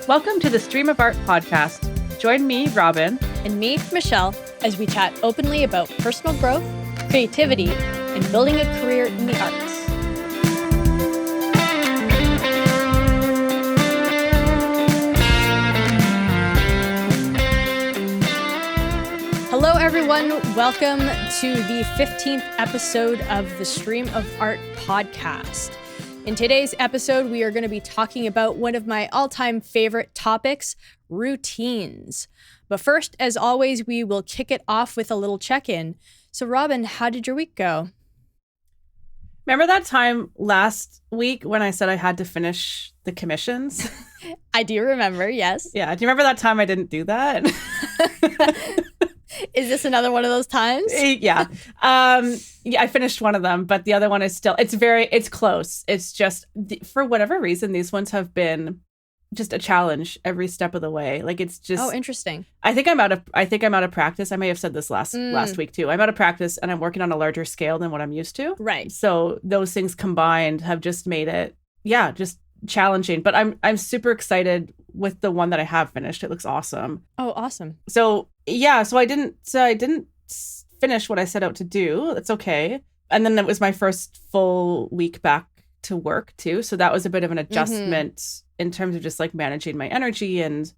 Welcome to the Stream of Art podcast. Join me, Robyn. And me, Michelle, as we chat openly about personal growth, creativity, and building a career in the arts. Hello, everyone. Welcome to the 15th episode of the Stream of Art podcast. In today's episode, we are going to be talking about one of my all-time favorite topics, routines. But first, as always, we will kick it off with a little check-in. So, Robyn, how did your week go? Remember that time last week when I said I had to finish the commissions? I do remember, yes. Yeah. Do you remember that time I didn't do that? Is this another one of those times? Yeah. I finished one of them, but the other one is still, it's close. It's just, for whatever reason, these ones have been just a challenge every step of the way. Like, it's just. Oh, interesting. I think I'm out of practice. I may have said this last week too. I'm out of practice and I'm working on a larger scale than what I'm used to. Right. So those things combined have just made it, just challenging. But I'm super excited with the one that I have finished. It looks awesome. Oh, awesome. So I didn't finish what I set out to do. That's okay. And then it was my first full week back to work too. So that was a bit of an adjustment in terms of just like managing my energy and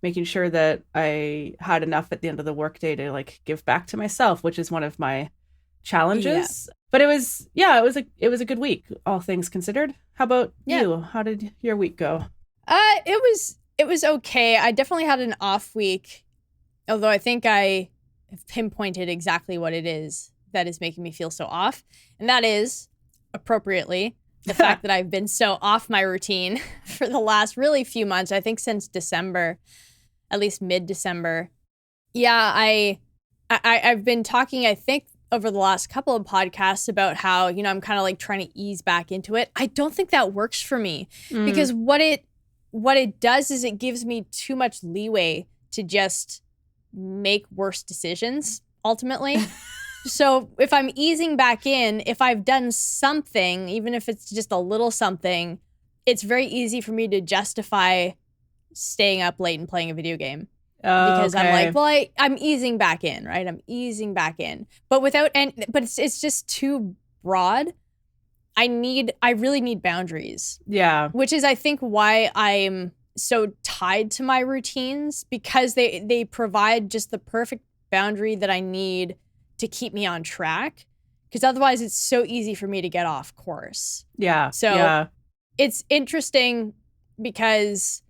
making sure that I had enough at the end of the workday to like give back to myself, which is one of my challenges. Yeah. But it was a good week, all things considered. How about you? How did your week go? It was okay. I definitely had an off week, although I think I have pinpointed exactly what it is that is making me feel so off. And that is, appropriately, the fact that I've been so off my routine for the last really few months. I think since December, at least mid-December. Yeah, I've been talking, I think, over the last couple of podcasts about how, I'm kind of like trying to ease back into it. I don't think that works for me because what it does is it gives me too much leeway to just make worse decisions, ultimately. So if I'm easing back in, if I've done something, even if it's just a little something, it's very easy for me to justify staying up late and playing a video game. Because I'm like, well, I'm easing back in, right? I'm easing back in. But it's just too broad. I really need boundaries. Yeah. Which is, I think, why I'm so tied to my routines, because they provide just the perfect boundary that I need to keep me on track. Because otherwise it's so easy for me to get off course. Yeah. So it's interesting because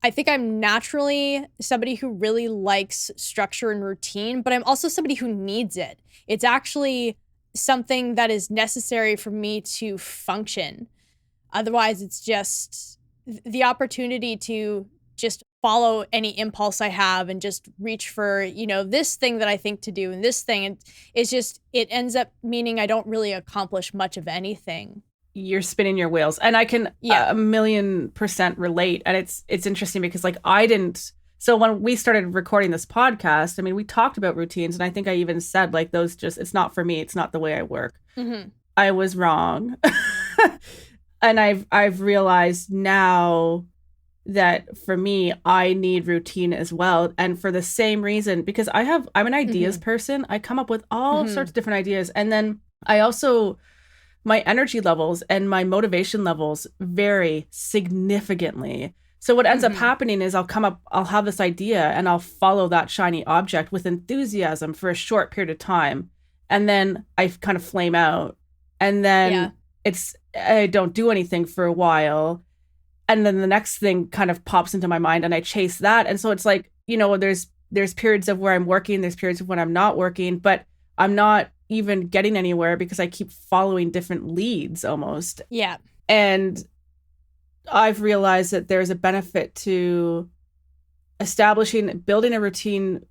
I think I'm naturally somebody who really likes structure and routine, but I'm also somebody who needs it. It's actually something that is necessary for me to function. Otherwise, it's just the opportunity to just follow any impulse I have and just reach for, this thing that I think to do and this thing. And it ends up meaning I don't really accomplish much of anything. You're spinning your wheels, and I can 1,000,000% relate. And it's interesting because so when we started recording this podcast, I mean, we talked about routines, and I think I even said like it's not for me. It's not the way I work. Mm-hmm. I was wrong. And I've realized now that for me, I need routine as well. And for the same reason, because I'm an ideas person. I come up with all sorts of different ideas. And then I also, my energy levels and my motivation levels vary significantly. So what ends up happening is I'll have this idea and I'll follow that shiny object with enthusiasm for a short period of time. And then I kind of flame out. And then I don't do anything for a while. And then the next thing kind of pops into my mind and I chase that. And so it's like, there's periods of where I'm working, there's periods of when I'm not working, but I'm not even getting anywhere because I keep following different leads almost. Yeah. And I've realized that there's a benefit to building a routine.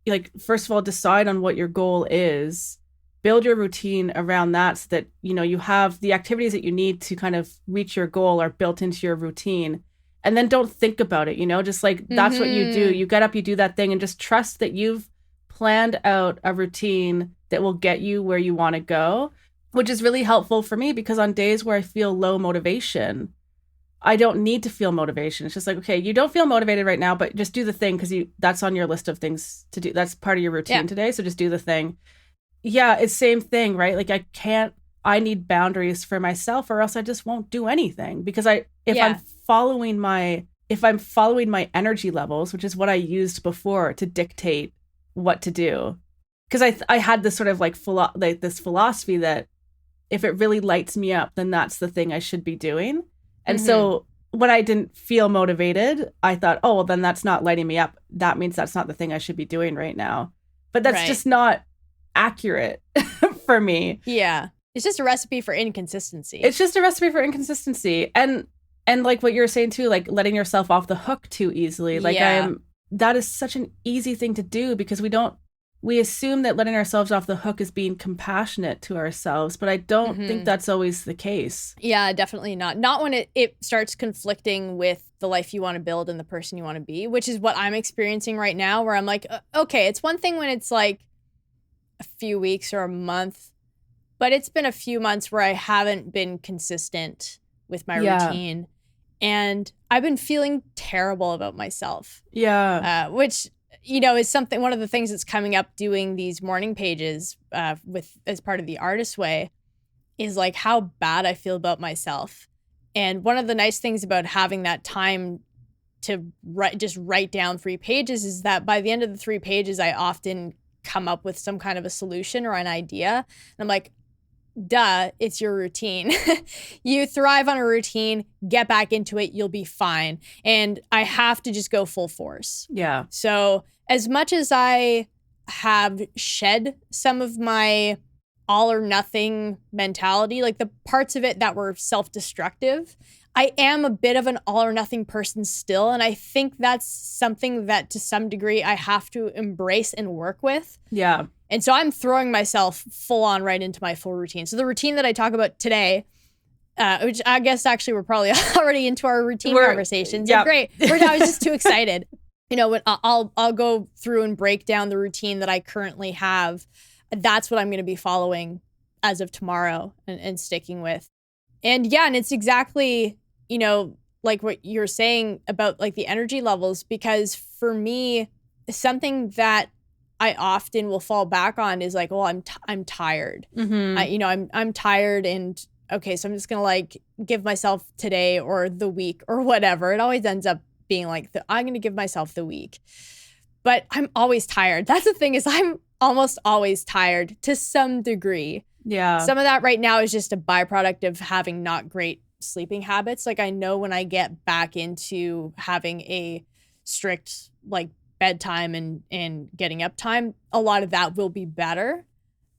Like, first of all, decide on what your goal is. Build your routine around that so that, you have the activities that you need to kind of reach your goal are built into your routine. And then don't think about it, just like that's what you do. You get up, you do that thing, and just trust that you've planned out a routine that will get you where you want to go, which is really helpful for me because on days where I feel low motivation, I don't need to feel motivation. It's just like, okay, you don't feel motivated right now, but just do the thing because that's on your list of things to do. That's part of your routine today. So just do the thing. Yeah, it's same thing, right? Like I need boundaries for myself or else I just won't do anything because if I'm following my energy levels, which is what I used before to dictate what to do. Because I had this sort of like this philosophy that if it really lights me up, then that's the thing I should be doing. And so when I didn't feel motivated, I thought, oh, well, then that's not lighting me up. That means that's not the thing I should be doing right now. But that's just not accurate for me. Yeah. It's just a recipe for inconsistency. And like what you're saying too, like letting yourself off the hook too easily. Like that is such an easy thing to do because we assume that letting ourselves off the hook is being compassionate to ourselves, but I don't think that's always the case. Yeah, definitely not. Not when it starts conflicting with the life you want to build and the person you want to be, which is what I'm experiencing right now, where I'm like, okay, it's one thing when it's like a few weeks or a month, but it's been a few months where I haven't been consistent with my routine. And I've been feeling terrible about myself. Yeah. Which, is one of the things that's coming up doing these morning pages as part of the Artist Way is like how bad I feel about myself. And one of the nice things about having that time to write down 3 pages is that by the end of the 3 pages, I often come up with some kind of a solution or an idea. And I'm like, duh, it's your routine. You thrive on a routine, get back into it, you'll be fine. And I have to just go full force. Yeah. So as much as I have shed some of my all or nothing mentality, like the parts of it that were self-destructive, I am a bit of an all or nothing person still. And I think that's something that to some degree I have to embrace and work with. Yeah. And so I'm throwing myself full on right into my full routine. So the routine that I talk about today, which I guess actually we're probably already into our routine conversations. Yeah, great. I was just too excited. When I'll go through and break down the routine that I currently have. That's what I'm going to be following as of tomorrow and sticking with. And and it's exactly, like what you're saying about like the energy levels, because for me, something that I often will fall back on is like, well, I'm tired. I'm tired, and okay, so I'm just gonna like give myself today or the week or whatever. It always ends up being like I'm gonna give myself the week, but I'm always tired. That's the thing, is I'm almost always tired to some degree. Yeah. Some of that right now is just a byproduct of having not great sleeping habits. Like I know when I get back into having a strict like bedtime and getting up time, a lot of that will be better.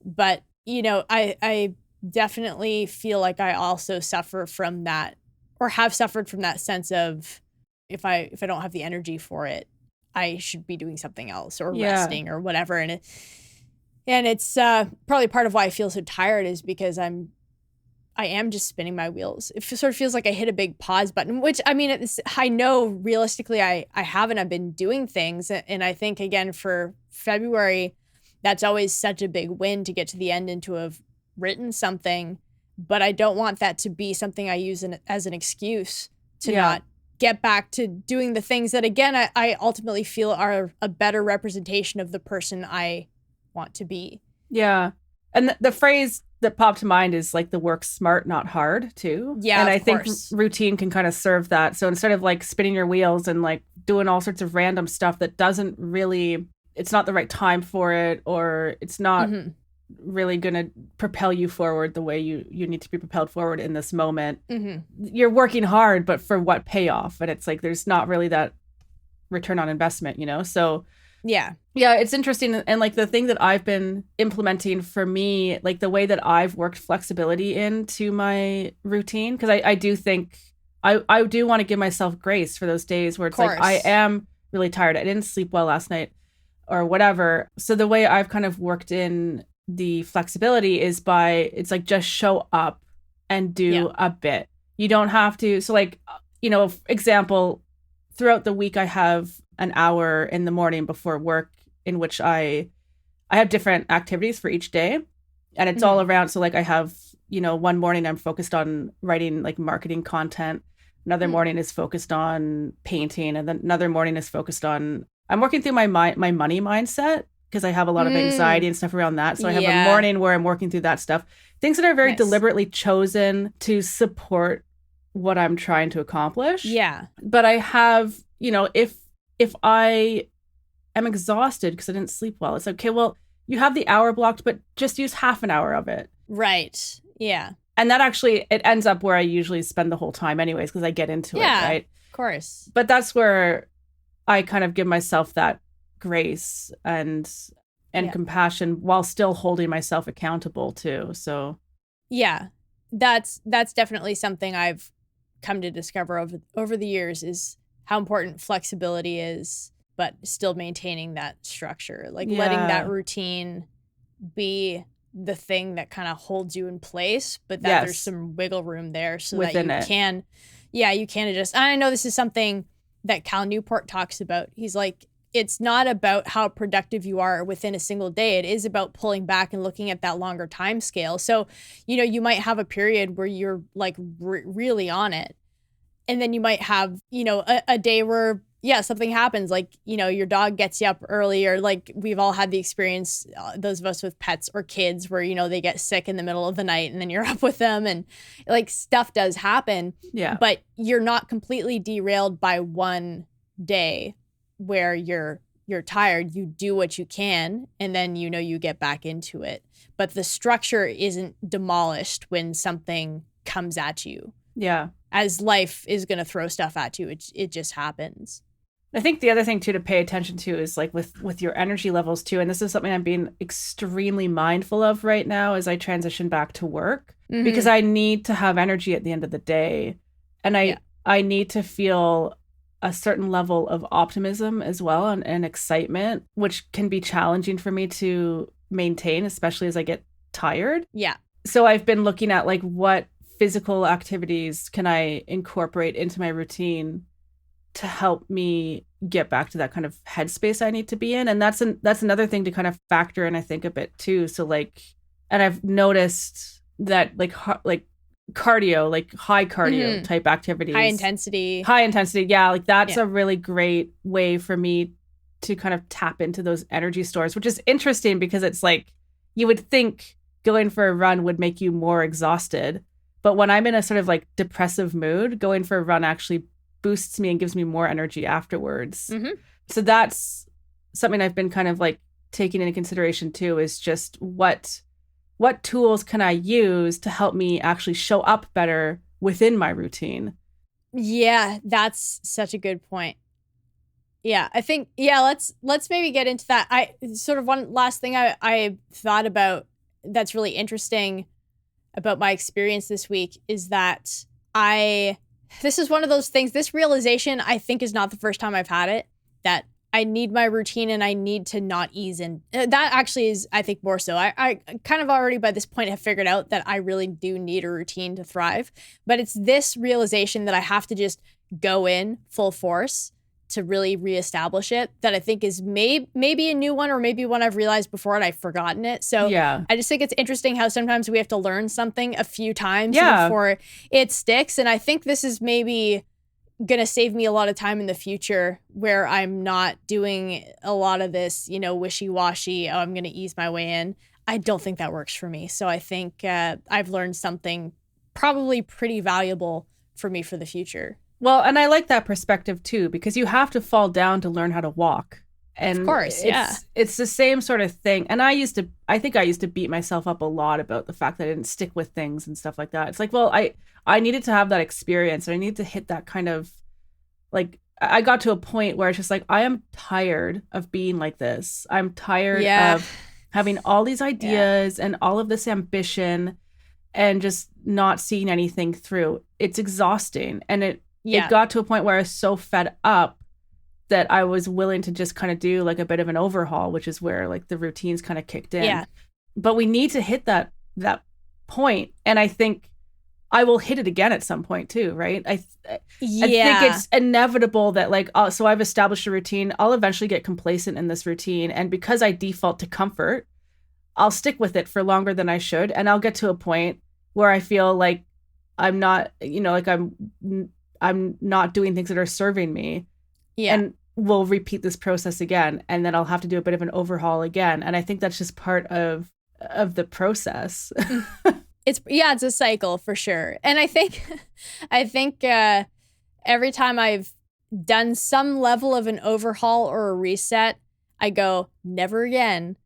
But, I definitely feel like I also suffer from that, or have suffered from that sense of if I don't have the energy for it, I should be doing something else or resting or whatever. And it's probably part of why I feel so tired is because I am just spinning my wheels. It sort of feels like I hit a big pause button, which I mean, I know realistically I haven't. I've been doing things. And I think, again, for February, that's always such a big win to get to the end and to have written something. But I don't want that to be something I use as an excuse to not get back to doing the things that, again, I ultimately feel are a better representation of the person I want to be. Yeah. And the phrase that popped to mind is like the work smart, not hard, too. Yeah, and I think routine can kind of serve that. So instead of like spinning your wheels and like doing all sorts of random stuff that doesn't really, it's not the right time for it, or it's not really going to propel you forward the way you need to be propelled forward in this moment. You're working hard, but for what payoff? And it's like there's not really that return on investment, So yeah, it's interesting. And like the thing that I've been implementing for me, like the way that I've worked flexibility into my routine, because I do think I do want to give myself grace for those days where it's like I am really tired, I didn't sleep well last night or whatever. So the way I've kind of worked in the flexibility is by, it's like just show up and do a bit. You don't have to. So like, example, throughout the week, I have an hour in the morning before work in which I have different activities for each day. And it's all around. So like I have, one morning I'm focused on writing like marketing content. Another morning is focused on painting, and then another morning is focused on, I'm working through my money mindset because I have a lot of anxiety and stuff around that. So I have a morning where I'm working through that stuff. Things that are very deliberately chosen to support what I'm trying to accomplish. Yeah. But I have, if I am exhausted because I didn't sleep well, it's okay, well, you have the hour blocked, but just use half an hour of it. Right. Yeah. And that actually, it ends up where I usually spend the whole time anyways, because I get into it, right? Of course. But that's where I kind of give myself that grace and compassion while still holding myself accountable too. So yeah, that's definitely something I've come to discover over the years, is how important flexibility is, but still maintaining that structure, like letting that routine be the thing that kind of holds you in place, but that there's some wiggle room there so within that you can adjust. And I know this is something that Cal Newport talks about. He's like, it's not about how productive you are within a single day. It is about pulling back and looking at that longer time scale. So, you might have a period where you're like really on it. And then you might have, a day where, something happens, like, your dog gets you up early, or like we've all had the experience, those of us with pets or kids, where, they get sick in the middle of the night and then you're up with them, and like stuff does happen. Yeah. But you're not completely derailed by one day where you're tired. You do what you can, and then, you get back into it. But the structure isn't demolished when something comes at you. Yeah. As life is going to throw stuff at you. It just happens. I think the other thing too to pay attention to is like with your energy levels too, and this is something I'm being extremely mindful of right now as I transition back to work, because I need to have energy at the end of the day, and I need to feel a certain level of optimism as well, and excitement, which can be challenging for me to maintain, especially as I get tired. Yeah. So I've been looking at like what physical activities can I incorporate into my routine to help me get back to that kind of headspace I need to be in. And that's another thing to kind of factor in, I think, a bit too. So like, and I've noticed that like cardio, like high cardio type activities, high intensity. Yeah. Like that's a really great way for me to kind of tap into those energy stores, which is interesting because it's like, you would think going for a run would make you more exhausted. But when I'm in a sort of like depressive mood, going for a run actually boosts me and gives me more energy afterwards. So that's something I've been kind of like taking into consideration too, is just what tools can I use to help me actually show up better within my routine? Yeah, that's such a good point. Yeah, I think, let's maybe get into that. I sort of one last thing I thought about that's really interesting about my experience this week is that this is one of those things, this realization, I think, is not the first time I've had it, that I need my routine and I need to not ease in. That actually is, I think, more so. I kind of already by this point have figured out that I really do need a routine to thrive. But it's this realization that I have to just go in full force to really reestablish it that I think is maybe a new one, or maybe one I've realized before and I've forgotten it. So I just think it's interesting how sometimes we have to learn something a few times before it sticks. And I think this is maybe going to save me a lot of time in the future where I'm not doing a lot of this, wishy-washy, I'm going to ease my way in. I don't think that works for me. So I think I've learned something probably pretty valuable for me for the future. Well, and I like that perspective too, because you have to fall down to learn how to walk. And of course, it's the same sort of thing. And I think I used to beat myself up a lot about the fact that I didn't stick with things and stuff like that. It's like, well, I needed to have that experience, and I needed to hit that kind of like, I got to a point where it's just like, I am tired of being like this. I'm tired of having all these ideas and all of this ambition and just not seeing anything through. It's exhausting. And it got to a point where I was so fed up that I was willing to just kind of do like a bit of an overhaul, which is where like the routines kind of kicked in. Yeah. But we need to hit that point. And I think I will hit it again at some point too, right? I think it's inevitable that like, so I've established a routine. I'll eventually get complacent in this routine. And because I default to comfort, I'll stick with it for longer than I should. And I'll get to a point where I feel like I'm not, like I'm I'm not doing things that are serving me. Yeah. And we'll repeat this process again, and then I'll have to do a bit of an overhaul again. And I think that's just part of the process. It's a cycle for sure. And I think every time I've done some level of an overhaul or a reset, I go, never again.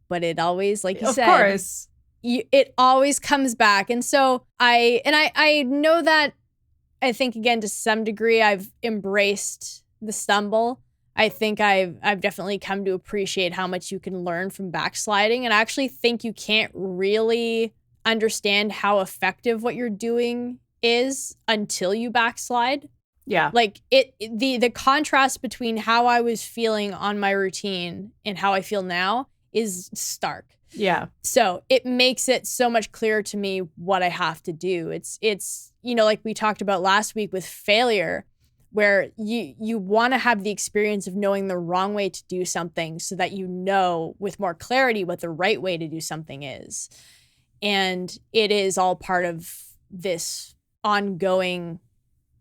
But it always, like you said, of course, it always comes back. And so I know that, I think, again, to some degree, I've embraced the stumble. I think I've definitely come to appreciate how much you can learn from backsliding. And I actually think you can't really understand how effective what you're doing is until you backslide. Yeah. Like the contrast between how I was feeling on my routine and how I feel now is stark. Yeah. So it makes it so much clearer to me what I have to do. It's like we talked about last week with failure, where you want to have the experience of knowing the wrong way to do something so that you know with more clarity what the right way to do something is. And it is all part of this ongoing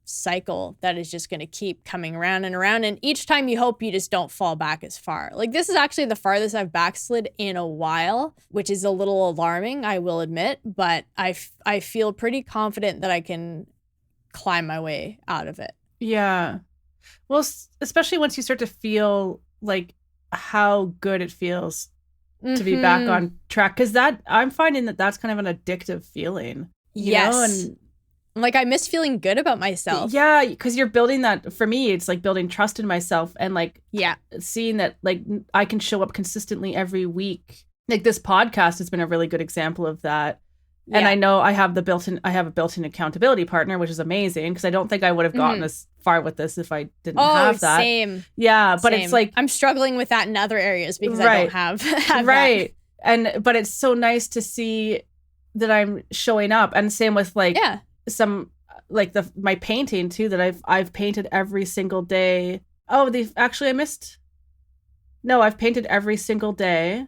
cycle that is just going to keep coming around and around. And each time you hope you just don't fall back as far. Like, this is actually the farthest I've backslid in a while, which is a little alarming, I will admit. But I feel pretty confident that I can climb my way out of it. Yeah. Well, especially once you start to feel like how good it feels to be back on track. Because I'm finding that that's kind of an addictive feeling. You know? And like, I miss feeling good about myself. Yeah, because you're building that. For me, it's like building trust in myself and like seeing that like I can show up consistently every week. Like, this podcast has been a really good example of that. Yeah. And I know I have a built-in accountability partner, which is amazing, because I don't think I would have gotten this far with this if I didn't have that. Same. Yeah, but it's like I'm struggling with that in other areas because I don't have right. that. But it's so nice to see that I'm showing up, and same with like some like my painting too, that I've painted every single day. I've painted every single day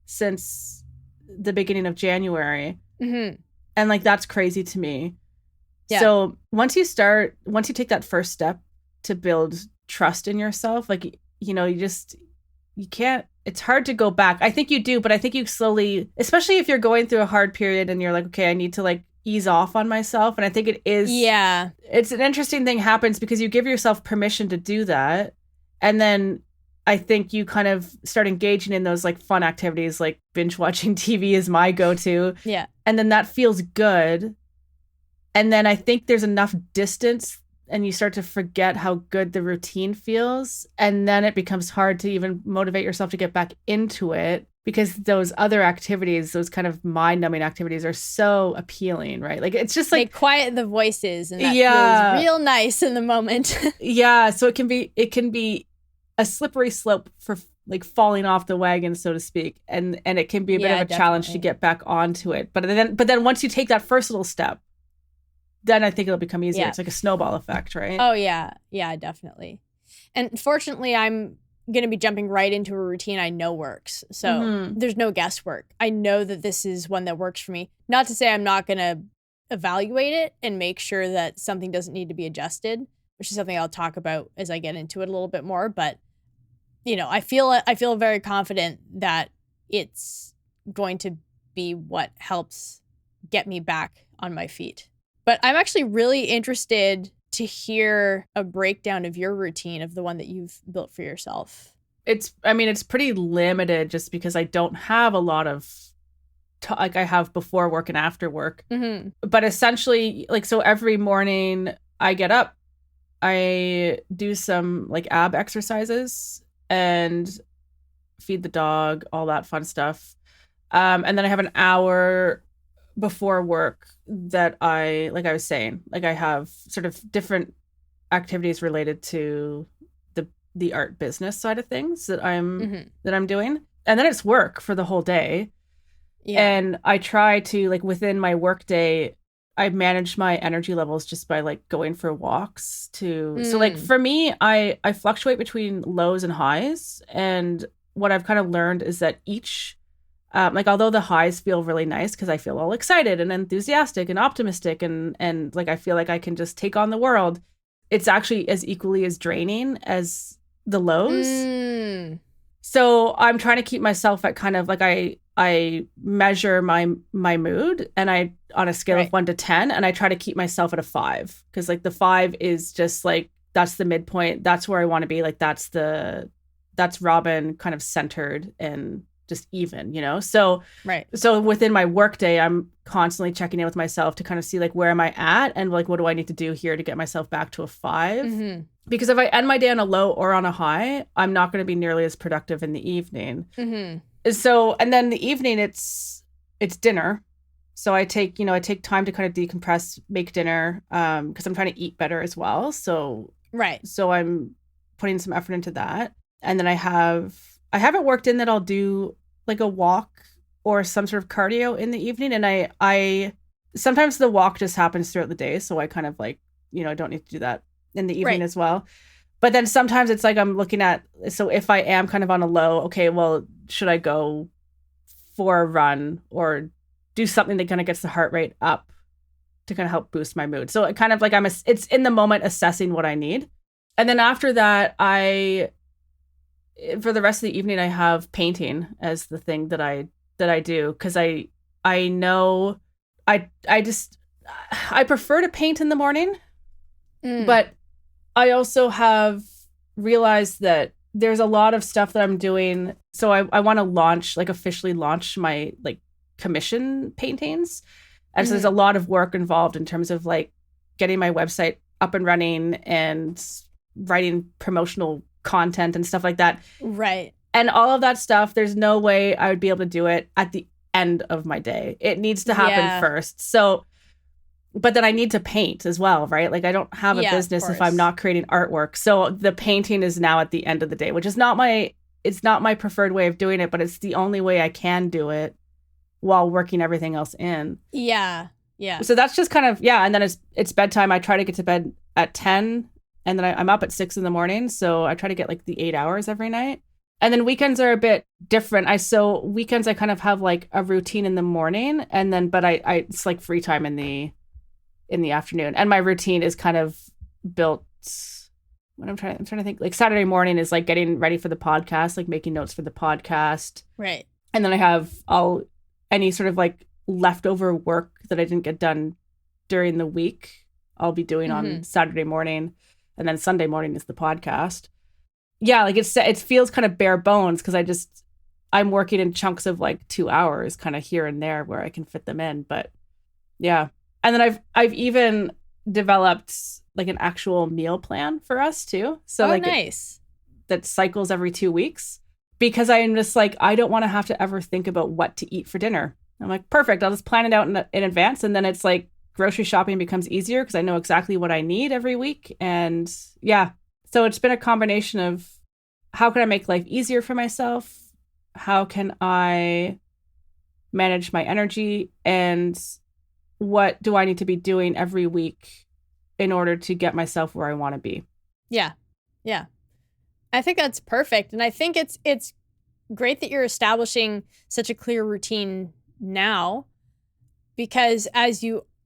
since the beginning of January. Mm-hmm. And like, that's crazy to me. Yeah. So once you take that first step to build trust in yourself, like, you can't, it's hard to go back. I think you do, but I think you slowly, especially if you're going through a hard period and you're like, okay, I need to like ease off on myself. And I think it is, it's an interesting thing happens because you give yourself permission to do that. And then I think you kind of start engaging in those like fun activities, like binge watching TV is my go-to. Yeah. And then that feels good. And then I think there's enough distance and you start to forget how good the routine feels. And then it becomes hard to even motivate yourself to get back into it, because those other activities, those kind of mind-numbing activities, are so appealing, right? Like, it's just like, they quiet the voices, and that feels real nice in the moment. Yeah. So it can be a slippery slope for like falling off the wagon, so to speak, and it can be a bit of a challenge to get back onto it. But then once you take that first little step, then I think it'll become easier. It's like a snowball effect, right? Oh yeah, definitely. And fortunately, I'm going to be jumping right into a routine I know works, so there's no guesswork. I know that this is one that works for me. Not to say I'm not going to evaluate it and make sure that something doesn't need to be adjusted, which is something I'll talk about as I get into it a little bit more. But I feel very confident that it's going to be what helps get me back on my feet. But I'm actually really interested to hear a breakdown of your routine, of the one that you've built for yourself. It's pretty limited just because I don't have a lot of like I have before work and after work. Mm-hmm. But essentially, like, so every morning I get up, I do some like ab exercises and feed the dog, all that fun stuff. And then I have an hour before work that I was saying, like, I have sort of different activities related to the art business side of things that I'm doing. And then it's work for the whole day. Yeah. And I try to, like, within my work day, I manage my energy levels just by like going for walks so like for me, I fluctuate between lows and highs. And what I've kind of learned is that each like, although the highs feel really nice because I feel all excited and enthusiastic and optimistic and like I feel like I can just take on the world, it's actually as equally as draining as the lows. Mm. So I'm trying to keep myself at kind of like I measure my mood, and I on a scale of 1 to 10, and I try to keep myself at a 5, because like the 5 is just like that's the midpoint. That's where I want to be. Like that's Robyn kind of centered and just even, So So within my workday, I'm constantly checking in with myself to kind of see like where am I at, and like what do I need to do here to get myself back to a 5. Mm-hmm. Because if I end my day on a low or on a high, I'm not going to be nearly as productive in the evening. Mm-hmm. So, and then the evening, it's dinner. So I take time to kind of decompress, make dinner, because I'm trying to eat better as well. So I'm putting some effort into that. And then I haven't worked in that I'll do like a walk or some sort of cardio in the evening. And I sometimes the walk just happens throughout the day. So I kind of like, don't need to do that in the evening as well. But then sometimes it's like I'm looking at, so if I am kind of on a low, okay, well, should I go for a run or do something that kind of gets the heart rate up to kind of help boost my mood? So it kind of like it's in the moment assessing what I need. And then after that, for the rest of the evening, I have painting as the thing that I do, because I know I prefer to paint in the morning, but I also have realized that there's a lot of stuff that I'm doing. So I want to officially launch my like commission paintings. And so there's a lot of work involved in terms of like getting my website up and running and writing promotional content and stuff like that. Right. And all of that stuff, there's no way I would be able to do it at the end of my day. It needs to happen first. So, but then I need to paint as well, right? Like I don't have a business if I'm not creating artwork. So the painting is now at the end of the day, which is it's not my preferred way of doing it, but it's the only way I can do it while working everything else in. Yeah. Yeah. So that's just kind of, and then it's bedtime. I try to get to bed at 10, and then I'm up at 6 in the morning. So I try to get like the 8 hours every night. And then weekends are a bit different. Weekends I kind of have like a routine in the morning, and then, but I it's like free time in the afternoon. And my routine is kind of built, I'm trying to think, like Saturday morning is like getting ready for the podcast, like making notes for the podcast. Right. And then I have any sort of like leftover work that I didn't get done during the week, I'll be doing on Saturday morning. And then Sunday morning is the podcast. Yeah, like it feels kind of bare bones because I'm working in chunks of like 2 hours kind of here and there where I can fit them in. But yeah. And then I've even developed like an actual meal plan for us too. So nice. That cycles every 2 weeks, because I'm just like, I don't want to have to ever think about what to eat for dinner. I'm like, perfect. I'll just plan it out in advance. And then it's like grocery shopping becomes easier because I know exactly what I need every week. And yeah, so it's been a combination of how can I make life easier for myself? How can I manage my energy? And what do I need to be doing every week in order to get myself where I want to be? Yeah. Yeah. I think that's perfect. And I think it's great that you're establishing such a clear routine now, because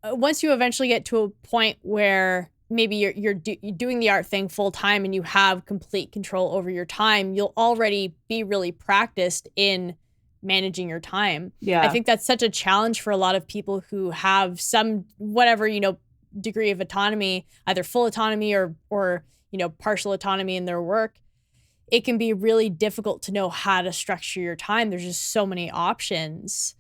once you eventually get to a point where maybe you're doing the art thing full time and you have complete control over your time, you'll already be really practiced in managing your time. Yeah. I think that's such a challenge for a lot of people who have some whatever, degree of autonomy, either full autonomy or partial autonomy in their work. It can be really difficult to know how to structure your time. There's just so many options,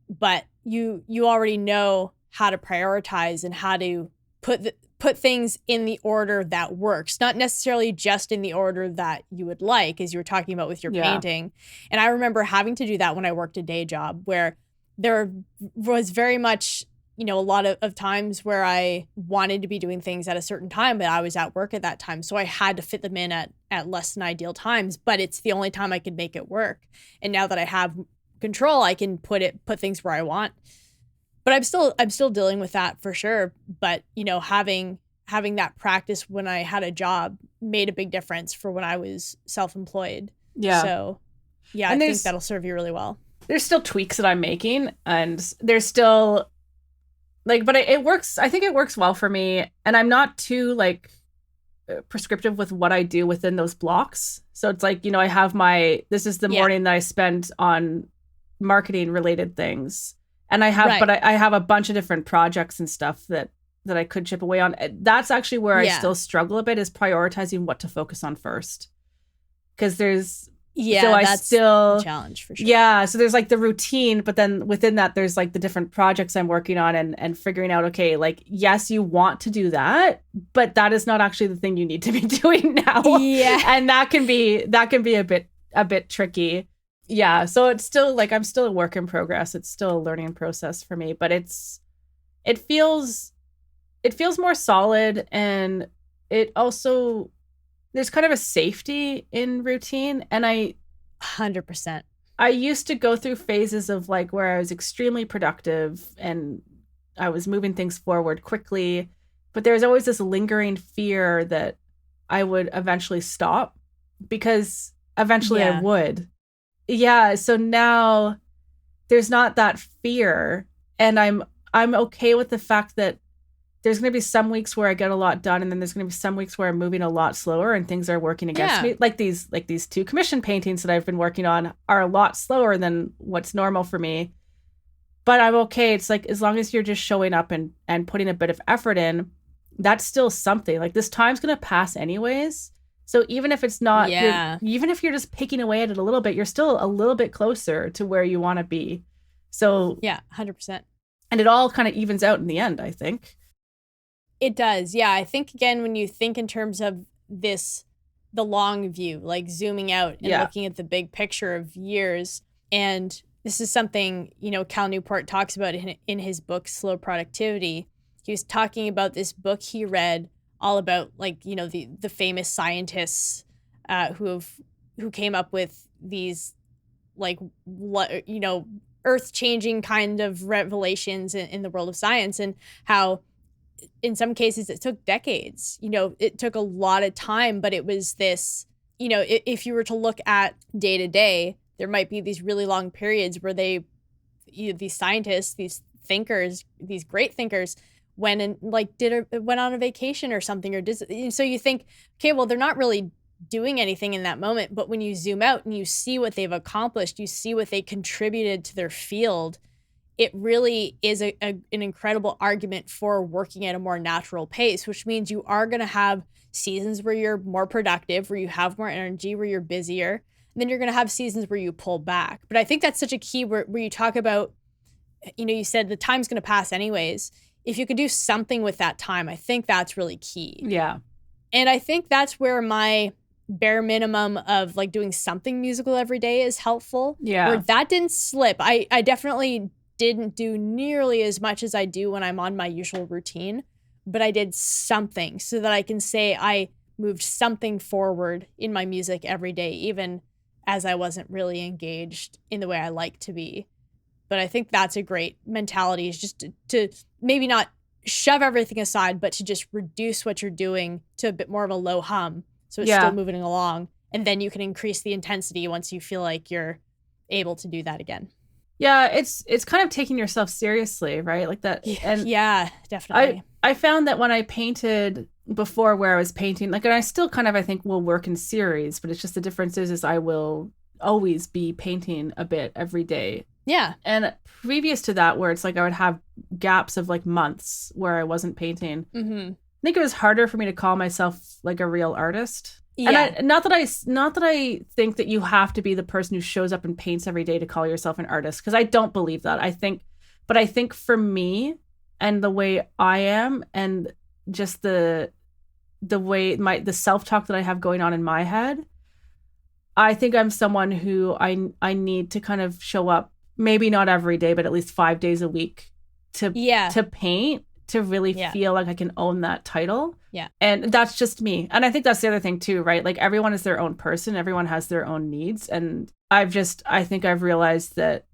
but you already know how to prioritize and how to put things in the order that works, not necessarily just in the order that you would like, as you were talking about with your painting. And I remember having to do that when I worked a day job, where there was very much, a lot of times where I wanted to be doing things at a certain time, but I was at work at that time. So I had to fit them in at less than ideal times, but it's the only time I could make it work. And now that I have control, I can put things where I want. But I'm still dealing with that for sure. But, having that practice when I had a job made a big difference for when I was self-employed. Yeah. So, yeah, I think that'll serve you really well. There's still tweaks that I'm making, and there's still but it works. I think it works well for me. And I'm not too prescriptive with what I do within those blocks. So it's like, I have this is the morning that I spend on marketing related things. And I have, but I have a bunch of different projects and stuff that I could chip away on. That's actually where I still struggle a bit, is prioritizing what to focus on first. Because there's, that's a challenge for sure. Yeah. So there's like the routine, but then within that, there's like the different projects I'm working on and figuring out, okay, like, yes, you want to do that, but that is not actually the thing you need to be doing now. Yeah. And that can be a bit tricky. Yeah. So it's still like, I'm still a work in progress. It's still a learning process for me, but it feels more solid. And it also, there's kind of a safety in routine. And 100%. I used to go through phases of like where I was extremely productive and I was moving things forward quickly, but there's always this lingering fear that I would eventually stop, because eventually I would. Yeah. So now there's not that fear, and I'm okay with the fact that there's going to be some weeks where I get a lot done, and then there's going to be some weeks where I'm moving a lot slower and things are working against me. Like these 2 commission paintings that I've been working on are a lot slower than what's normal for me. But I'm okay. It's like, as long as you're just showing up and putting a bit of effort in, that's still something. Like, this time's going to pass anyways. So even if it's not, even if you're just picking away at it a little bit, you're still a little bit closer to where you want to be. So 100%. And it all kind of evens out in the end, I think. It does. Yeah. I think, again, when you think in terms of the long view, like zooming out and looking at the big picture of years. And this is something, Cal Newport talks about in his book, Slow Productivity. He was talking about this book he read all about, like, the famous scientists who came up with these, like, earth-changing kind of revelations in the world of science, and how in some cases it took decades. It took a lot of time, but it was this, if you were to look at day to day, there might be these really long periods where these scientists, these thinkers, these great thinkers went and like went on a vacation or something, so you think, okay, well, they're not really doing anything in that moment. But when you zoom out and you see what they've accomplished, you see what they contributed to their field, it really is an incredible argument for working at a more natural pace, which means you are going to have seasons where you're more productive, where you have more energy, where you're busier. And then you're going to have seasons where you pull back. But I think that's such a key where you talk about, you said the time's going to pass anyways. If you could do something with that time, I think that's really key. Yeah. And I think that's where my bare minimum of like doing something musical every day is helpful. Yeah. Where that didn't slip. I definitely didn't do nearly as much as I do when I'm on my usual routine, but I did something so that I can say I moved something forward in my music every day, even as I wasn't really engaged in the way I like to be. But I think that's a great mentality, is just to maybe not shove everything aside, but to just reduce what you're doing to a bit more of a low hum, so it's still moving along. And then you can increase the intensity once you feel like you're able to do that again. Yeah, it's kind of taking yourself seriously, right? Like that. And yeah, definitely. I found that when I painted before, where I was painting, like, and I still kind of, I think, will work in series, but it's just the difference is I will always be painting a bit every day. Yeah. And previous to that, where it's like I would have gaps of like months where I wasn't painting. Mm-hmm. I think it was harder for me to call myself like a real artist. Yeah. And not that I think that you have to be the person who shows up and paints every day to call yourself an artist, because I don't believe that. I think for me and the way I am, and just the way the self-talk that I have going on in my head, I think I'm someone who I need to kind of show up, maybe not every day, but at least 5 days a week to paint, to really feel like I can own that title. Yeah. And that's just me. And I think that's the other thing too, right? Like, everyone is their own person. Everyone has their own needs. And I think I've realized that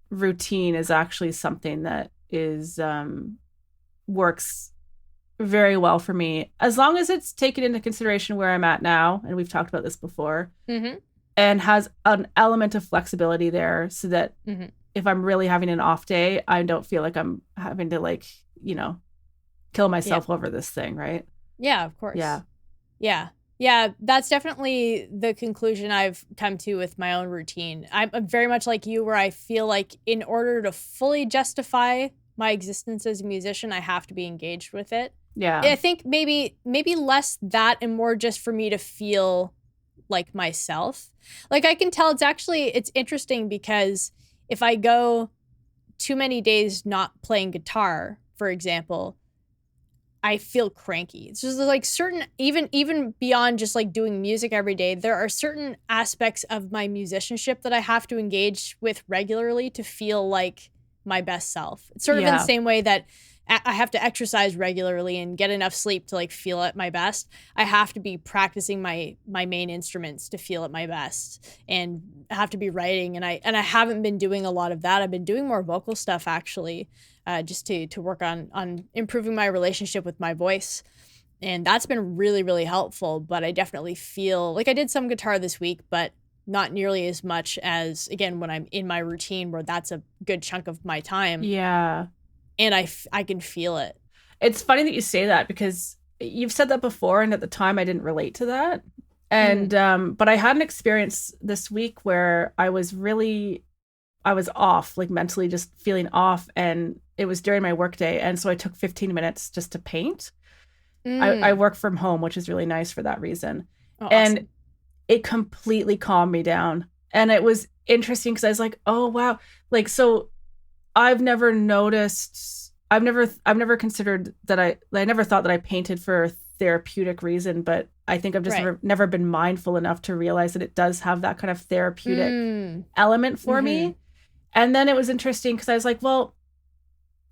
routine is actually something that is, works very well for me, as long as it's taken into consideration where I'm at now. And we've talked about this before. Mm-hmm. And has an element of flexibility there, so that if I'm really having an off day, I don't feel like I'm having to, like, kill myself over this thing, right? Yeah, of course. Yeah. Yeah. Yeah, that's definitely the conclusion I've come to with my own routine. I'm very much like you, where I feel like in order to fully justify my existence as a musician, I have to be engaged with it. Yeah. I think maybe less that and more just for me to feel like myself. Like I can tell it's interesting because if I go too many days not playing guitar, for example, I feel cranky. It's just like certain, even beyond just like doing music every day, there are certain aspects of my musicianship that I have to engage with regularly to feel like my best self. It's sort of in the same way that I have to exercise regularly and get enough sleep to like feel at my best. I have to be practicing my main instruments to feel at my best, and I have to be writing. And I haven't been doing a lot of that. I've been doing more vocal stuff actually. Just to work on improving my relationship with my voice. And that's been really, really helpful. But I definitely feel like I did some guitar this week, but not nearly as much as, again, when I'm in my routine where that's a good chunk of my time. Yeah. And I can feel it. It's funny that you say that because you've said that before. And at the time I didn't relate to that. And, but I had an experience this week where I was off, like mentally just feeling off, and it was during my workday, and so I took 15 minutes just to paint. I work from home, which is really nice for that reason. Oh, and awesome. It completely calmed me down, and it was interesting because I was like, oh wow, like, so I've never considered that I never thought that I painted for a therapeutic reason, but I think I've just never been mindful enough to realize that it does have that kind of therapeutic element for me. And then it was interesting because I was like, well,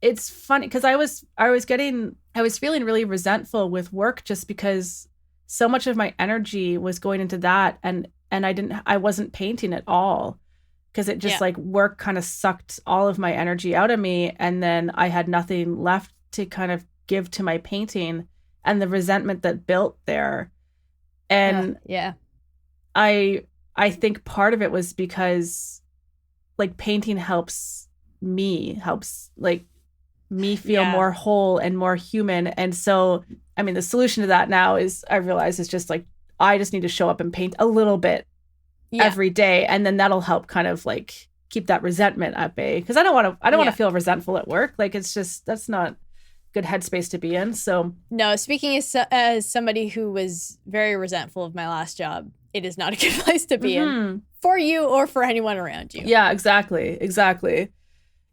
it's funny because I was feeling really resentful with work just because so much of my energy was going into that, and I wasn't painting at all because it just like work kind of sucked all of my energy out of me, and then I had nothing left to kind of give to my painting, and the resentment that built there. And I think part of it was because like painting helps me feel more whole and more human. And so, I mean, the solution to that now is I realize it's just like, I just need to show up and paint a little bit every day. And then that'll help kind of like keep that resentment at bay. Cause I don't want to feel resentful at work. Like it's just, that's not good headspace to be in. So no, speaking as somebody who was very resentful of my last job, it is not a good place to be in for you or for anyone around you. Yeah, exactly.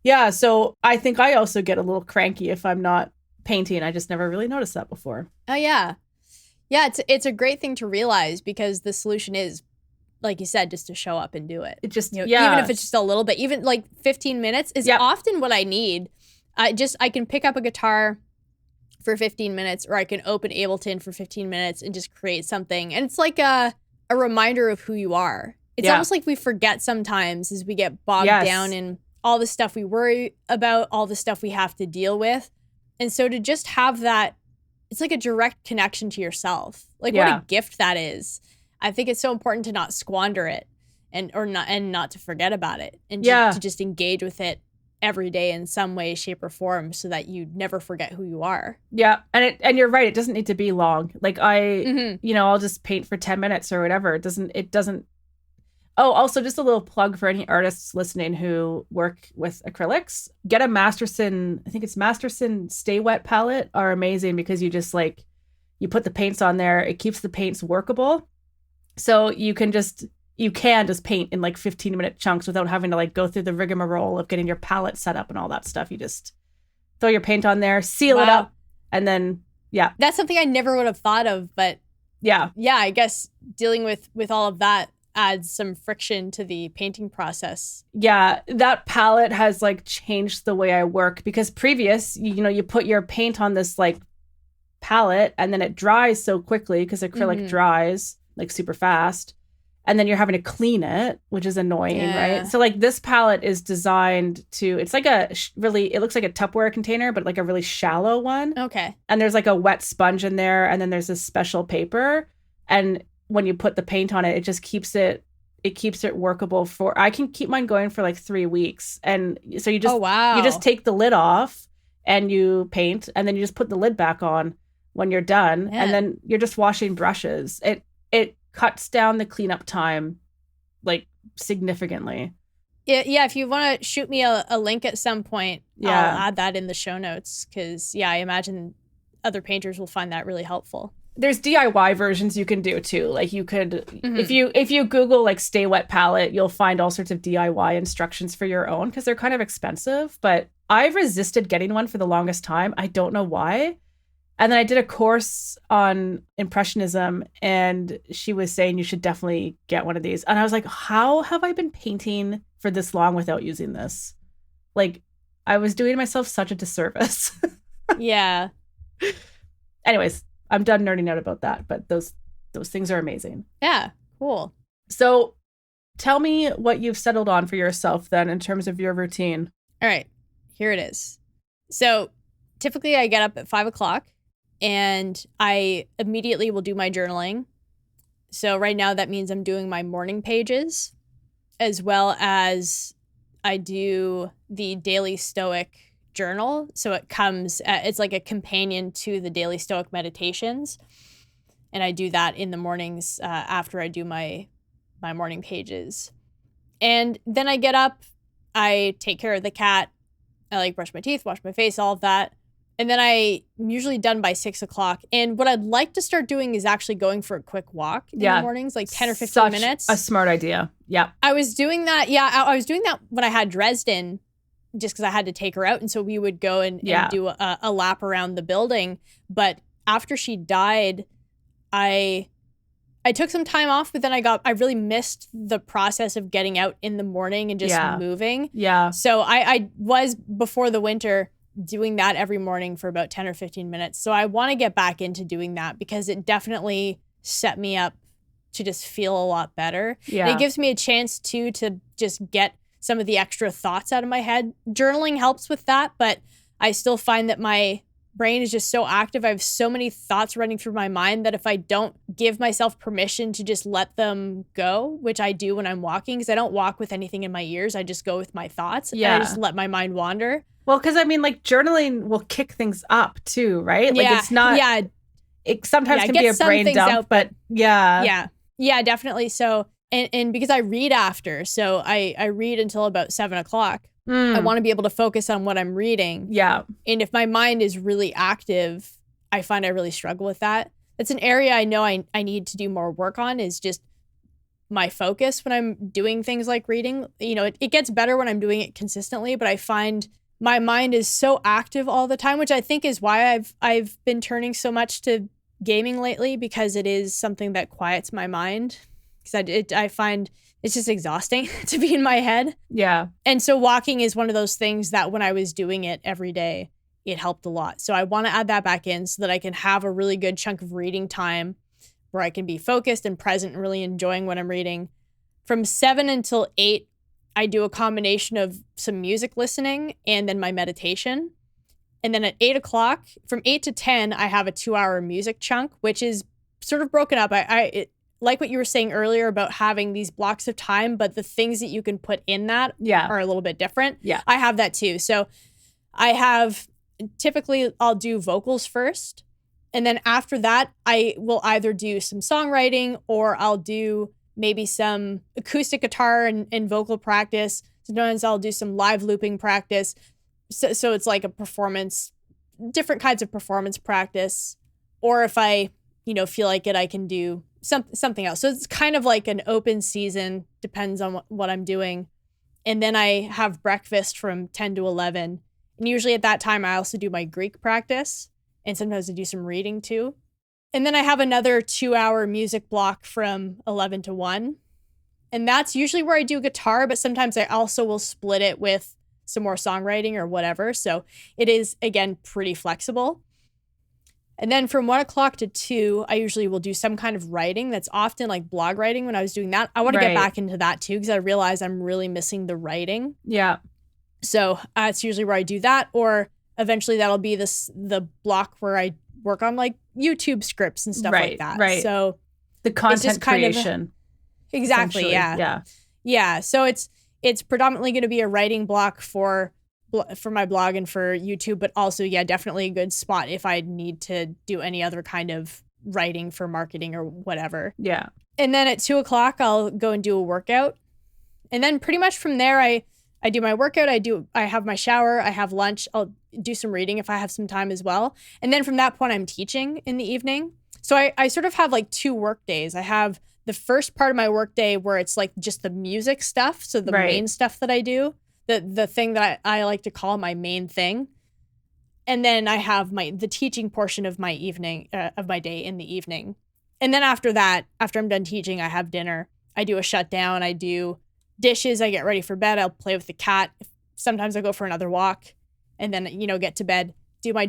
Yeah, so I think I also get a little cranky if I'm not painting. I just never really noticed that before. Oh, yeah. Yeah, it's a great thing to realize because the solution is, like you said, just to show up and do it. It just, even if it's just a little bit, even like 15 minutes is often what I need. I can pick up a guitar for 15 minutes, or I can open Ableton for 15 minutes and just create something. And it's like a reminder of who you are. It's almost like we forget sometimes as we get bogged down in all the stuff we worry about, all the stuff we have to deal with. And so to just have that, it's like a direct connection to yourself. Like what a gift that is. I think it's so important to not squander it and not to forget about it, and to just engage with it every day in some way, shape, or form so that you never forget who you are. Yeah. And you're right. It doesn't need to be long. Like I'll just paint for 10 minutes or whatever. It doesn't. Oh, also just a little plug for any artists listening who work with acrylics. Get a Masterson, I think it's Masterson Stay Wet palette, are amazing because you just like, you put the paints on there. It keeps the paints workable. So you can just paint in like 15-minute chunks without having to like go through the rigmarole of getting your palette set up and all that stuff. You just throw your paint on there, seal it up, and then, That's something I never would have thought of, but I guess dealing with all of that adds some friction to the painting process. Yeah, that palette has like changed the way I work because previous, you put your paint on this like palette and then it dries so quickly because acrylic dries like super fast. And then you're having to clean it, which is annoying, right? So like this palette is designed it's like it looks like a Tupperware container, but like a really shallow one. Okay. And there's like a wet sponge in there. And then there's this special paper. And when you put the paint on it, it just keeps it workable I can keep mine going for like 3 weeks. And so you just take the lid off and you paint, and then you just put the lid back on when you're done. Yeah. And then you're just washing brushes. It cuts down the cleanup time like significantly. Yeah, if you want to shoot me a link at some point, I'll add that in the show notes because, I imagine other painters will find that really helpful. There's DIY versions you can do too. Like you could, if you Google like Stay Wet palette, you'll find all sorts of DIY instructions for your own because they're kind of expensive. But I've resisted getting one for the longest time. I don't know why. And then I did a course on Impressionism and she was saying you should definitely get one of these. And I was like, how have I been painting for this long without using this? Like, I was doing myself such a disservice. Yeah. Anyways, I'm done nerding out about that, but those things are amazing. Yeah, cool. So tell me what you've settled on for yourself then in terms of your routine. All right, here it is. So typically I get up at 5:00 and I immediately will do my journaling. So right now that means I'm doing my morning pages as well as I do the Daily Stoic journal. So it comes, it's like a companion to the Daily Stoic meditations. And I do that in the mornings after I do my morning pages. And then I get up, I take care of the cat, I like brush my teeth, wash my face, all of that. And then I'm usually done by 6:00. And what I'd like to start doing is actually going for a quick walk in the mornings, like 10 or 15 minutes. A smart idea. Yeah. I was doing that. Yeah. I was doing that when I had Dresden, just because I had to take her out. And so we would go and do a lap around the building. But after she died, I took some time off, but then I really missed the process of getting out in the morning and just moving. Yeah. So I was, before the winter, doing that every morning for about 10 or 15 minutes. So I want to get back into doing that because it definitely set me up to just feel a lot better. Yeah. And it gives me a chance to just get some of the extra thoughts out of my head. Journaling helps with that, but I still find that my brain is just so active. I have so many thoughts running through my mind that if I don't give myself permission to just let them go, which I do when I'm walking, because I don't walk with anything in my ears, I just go with my thoughts. Yeah. And I just let my mind wander. Well, because I mean, like journaling will kick things up too, right? Like it's not. Yeah. It sometimes can be a brain dump, out, but yeah. Yeah, definitely. So, and because I read after, so I read until about 7:00. I want to be able to focus on what I'm reading. Yeah. And if my mind is really active, I find I really struggle with that. That's an area I know I need to do more work on, is just my focus when I'm doing things like reading. You know, it gets better when I'm doing it consistently, but I find my mind is so active all the time, which I think is why I've been turning so much to gaming lately, because it is something that quiets my mind. Because I find it's just exhausting to be in my head. Yeah. And so walking is one of those things that when I was doing it every day, it helped a lot. So I want to add that back in so that I can have a really good chunk of reading time where I can be focused and present and really enjoying what I'm reading. From 7 until 8, I do a combination of some music listening and then my meditation. And then at 8:00, from 8 to 10, I have a 2-hour music chunk, which is sort of broken up. I like what you were saying earlier about having these blocks of time, but the things that you can put in that are a little bit different. Yeah. I have that too. So typically I'll do vocals first. And then after that, I will either do some songwriting or I'll do maybe some acoustic guitar and vocal practice. Sometimes I'll do some live looping practice. So it's like a performance, different kinds of performance practice. Or if I, feel like it, I can do something else. So it's kind of like an open season, depends on what I'm doing. And then I have breakfast from 10 to 11. And usually at that time, I also do my Greek practice. And sometimes I do some reading too. And then I have another 2-hour music block from 11 to 1. And that's usually where I do guitar, but sometimes I also will split it with some more songwriting or whatever. So it is, again, pretty flexible. And then from 1:00 to 2, I usually will do some kind of writing. That's often like blog writing when I was doing that. I want to get back into that too, because I realize I'm really missing the writing. Yeah. So that's usually where I do that. Or eventually that'll be the block where I work on like YouTube scripts and stuff like that. Right. So the content creation. Exactly. Yeah. Yeah. Yeah. So it's predominantly going to be a writing block for for my blog and for YouTube, but also, yeah, definitely a good spot if I need to do any other kind of writing for marketing or whatever. Yeah. And then at 2 o'clock, I'll go and do a workout. And then pretty much from there, I do my workout. I have my shower. I have lunch. I'll do some reading if I have some time as well. And then from that point, I'm teaching in the evening. So I sort of have like 2 work days. I have the first part of my work day where it's like just the music stuff. So the main stuff that I do, the thing that I like to call my main thing. And then I have the teaching portion of my evening, of my day in the evening. And then after that, after I'm done teaching, I have dinner. I do a shutdown. I do dishes. I get ready for bed. I'll play with the cat. Sometimes I go for another walk and then, get to bed, do my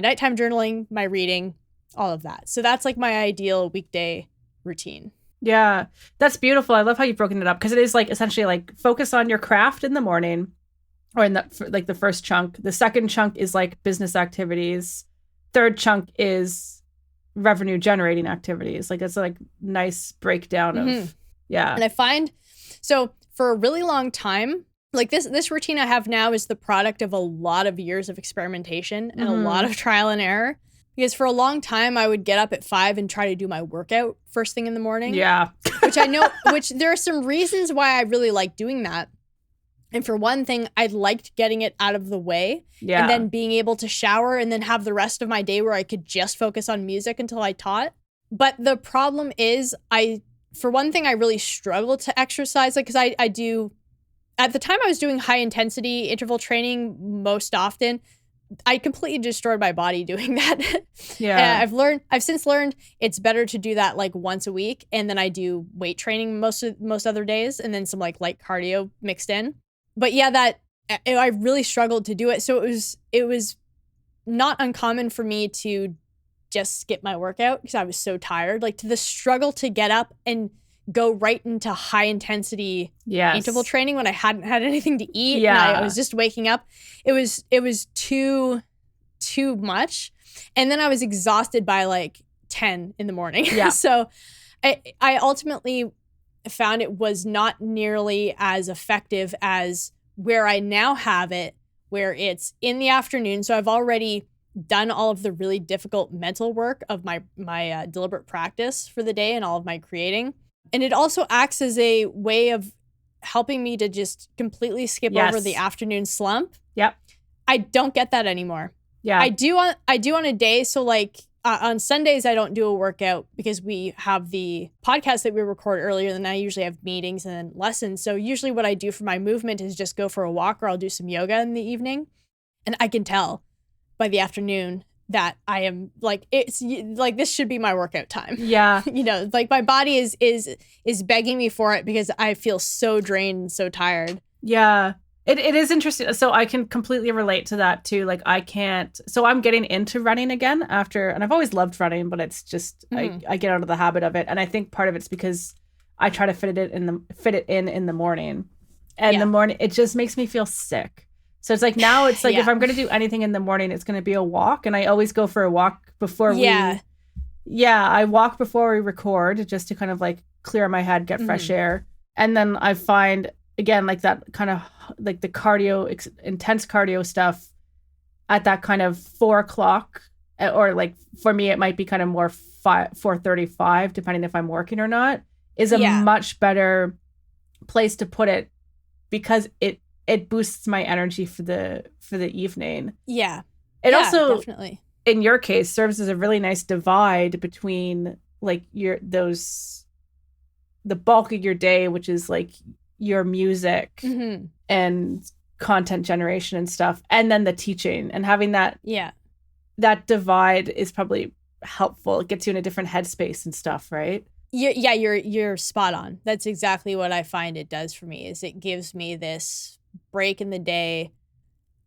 nighttime journaling, my reading, all of that. So that's like my ideal weekday routine. Yeah, that's beautiful. I love how you've broken it up because it is like essentially like focus on your craft in the morning or in the first chunk. The second chunk is like business activities. Third chunk is revenue generating activities. Like it's like nice breakdown of, yeah. And I find, so for a really long time, like this routine I have now is the product of a lot of years of experimentation and a lot of trial and error. Because for a long time, I would get up at 5 and try to do my workout first thing in the morning. Yeah. which there are some reasons why I really like doing that. And for one thing, I liked getting it out of the way. Yeah. And then being able to shower and then have the rest of my day where I could just focus on music until I taught. But the problem is for one thing, I really struggle to exercise. Like, because I do, at the time I was doing high intensity interval training most often. I completely destroyed my body doing that. Yeah. I've since learned it's better to do that like once a week. And then I do weight training most other days and then some like light cardio mixed in. But yeah, I really struggled to do it. So it was not uncommon for me to just skip my workout because I was so tired. Like to the struggle to get up and go right into high intensity interval training when I hadn't had anything to eat. Yeah. And I was just waking up. It was too much. And then I was exhausted by like 10 in the morning. Yeah. So I ultimately found it was not nearly as effective as where I now have it, where it's in the afternoon. So I've already done all of the really difficult mental work of my deliberate practice for the day and all of my creating. And it also acts as a way of helping me to just completely skip over the afternoon slump. Yep. I don't get that anymore. Yeah. I do on a day. So like on Sundays, I don't do a workout because we have the podcast that we record earlier. And I usually have meetings and then lessons. So usually what I do for my movement is just go for a walk or I'll do some yoga in the evening. And I can tell by the afternoon that I am like, it's like, this should be my workout time. Yeah. Like my body is begging me for it because I feel so drained and so tired. Yeah. It is interesting. So I can completely relate to that too. Like so I'm getting into running again and I've always loved running, but it's just, I get out of the habit of it. And I think part of it's because I try to fit it in the morning and the morning, it just makes me feel sick. So it's like now it's like if I'm going to do anything in the morning, it's going to be a walk. And I always go for a walk before I walk before we record just to kind of like clear my head, get fresh air. And then I find again, like that kind of like the cardio, intense cardio stuff at that kind of 4 o'clock or like for me, it might be kind of more 4:35, depending if I'm working or not, is a much better place to put it because it boosts my energy for the evening. Yeah. It also definitely in your case serves as a really nice divide between like the bulk of your day, which is like your music and content generation and stuff, and then the teaching, and having that divide is probably helpful. It gets you in a different headspace and stuff, right? You're spot on. That's exactly what I find it does for me, is it gives me this break in the day.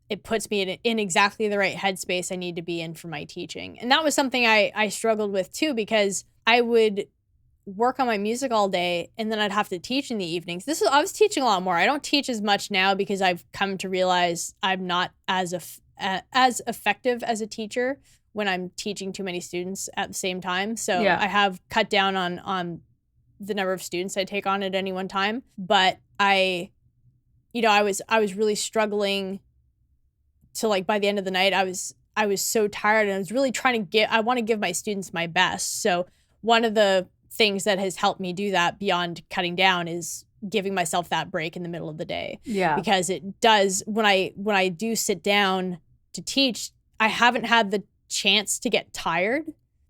It puts me in exactly the right headspace I need to be in for my teaching. And that was something I struggled with too, because I would work on my music all day and then I'd have to teach in the evenings. I was teaching a lot more. I don't teach as much now because I've come to realize I'm not as effective as a teacher when I'm teaching too many students at the same time. So I have cut down on the number of students I take on at any one time. But I was really struggling to like by the end of the night, I was so tired, and I was really trying to I want to give my students my best. So one of the things that has helped me do that beyond cutting down is giving myself that break in the middle of the day. Yeah. Because it does, when I do sit down to teach, I haven't had the chance to get tired,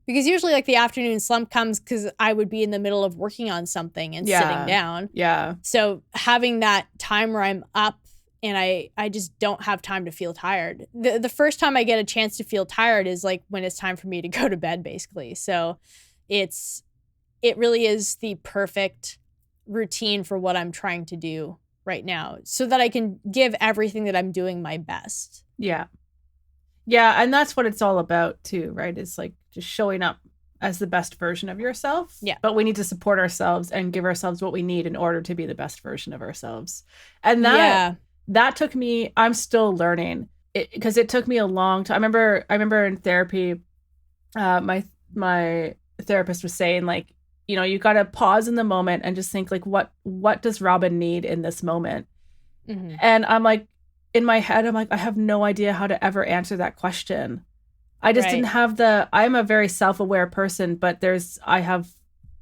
because usually like the afternoon slump comes because I would be in the middle of working on something and sitting down. Yeah. So having that time where I'm up and I just don't have time to feel tired. The first time I get a chance to feel tired is like when it's time for me to go to bed, basically. So it really is the perfect routine for what I'm trying to do right now, so that I can give everything that I'm doing my best. Yeah. Yeah. And that's what it's all about too, right? It's like just showing up as the best version of yourself. Yeah. But we need to support ourselves and give ourselves what we need in order to be the best version of ourselves. And that took me, I'm still learning because it took me a long time. I remember in therapy, my therapist was saying, like, you know, you got to pause in the moment and just think like, what does Robyn need in this moment? Mm-hmm. And I'm like, in my head, I'm like, I have no idea how to ever answer that question. I just didn't have I'm a very self-aware person, but I have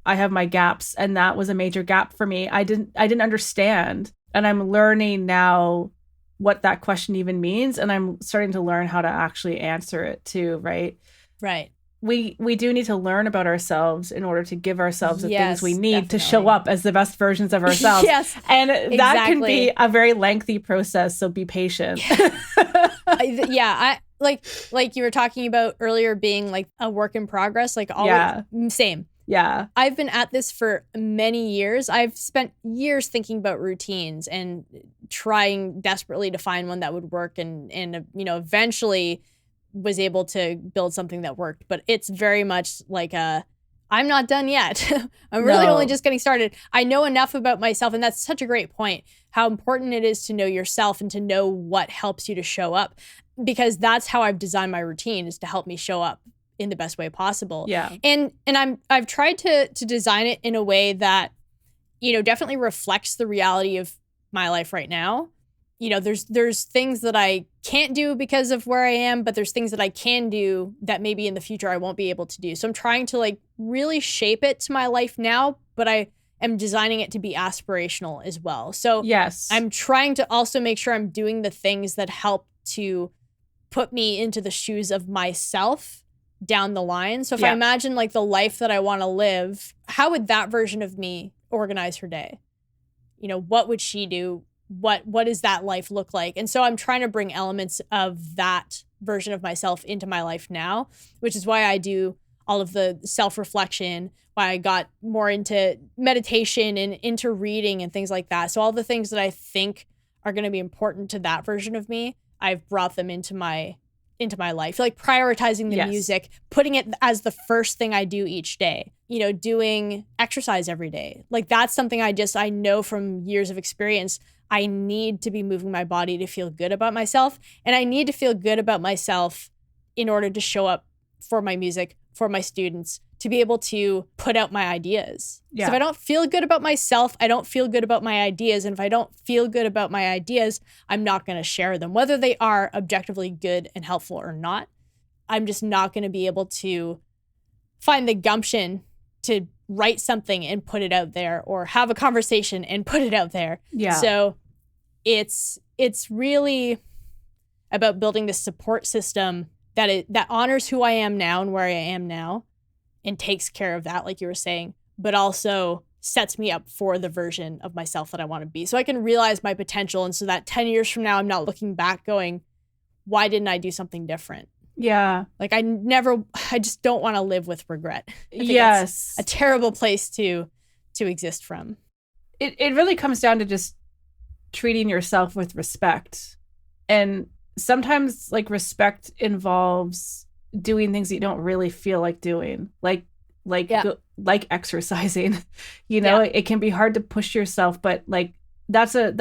my gaps, and that was a major gap for me. I didn't understand. And I'm learning now what that question even means. And I'm starting to learn how to actually answer it too. Right. Right. We do need to learn about ourselves in order to give ourselves the things we need to show up as the best versions of ourselves. Yes. And that can be a very lengthy process. So be patient. Yeah. Like you were talking about earlier, being like a work in progress, like always. Same. Yeah. I've been at this for many years. I've spent years thinking about routines and trying desperately to find one that would work, and you know, eventually was able to build something that worked. But it's very much like I'm not done yet. I'm really only just getting started. I know enough about myself, and that's such a great point, how important it is to know yourself and to know what helps you to show up, because that's how I've designed my routine, is to help me show up in the best way possible. Yeah. And I've tried to design it in a way that, you know, definitely reflects the reality of my life right now. You know, there's things that I can't do because of where I am, but there's things that I can do that maybe in the future I won't be able to do. So I'm trying to like really shape it to my life now, but I am designing it to be aspirational as well. So yes, I'm trying to also make sure I'm doing the things that help to put me into the shoes of myself down the line. So if I imagine like the life that I want to live, how would that version of me organize her day? You know, what would she do? What does that life look like? And so I'm trying to bring elements of that version of myself into my life now, which is why I do all of the self-reflection, why I got more into meditation and into reading and things like that. So all the things that I think are going to be important to that version of me, I've brought them into my life, like prioritizing the music, putting it as the first thing I do each day, you know, doing exercise every day. Like that's something I know from years of experience. I need to be moving my body to feel good about myself. And I need to feel good about myself in order to show up for my music, for my students, to be able to put out my ideas. Yeah. So if I don't feel good about myself, I don't feel good about my ideas. And if I don't feel good about my ideas, I'm not going to share them, whether they are objectively good and helpful or not. I'm just not going to be able to find the gumption to write something and put it out there, or have a conversation and put it out there. Yeah. So it's really about building this support system that honors who I am now and where I am now, and takes care of that, like you were saying, but also sets me up for the version of myself that I want to be, so I can realize my potential. And so that 10 years from now, I'm not looking back going, why didn't I do something different? Yeah. Like I just don't want to live with regret. Yes. A terrible place to exist from. It really comes down to just treating yourself with respect. And sometimes like respect involves doing things that you don't really feel like doing, like exercising. You know, it can be hard to push yourself, but like that's a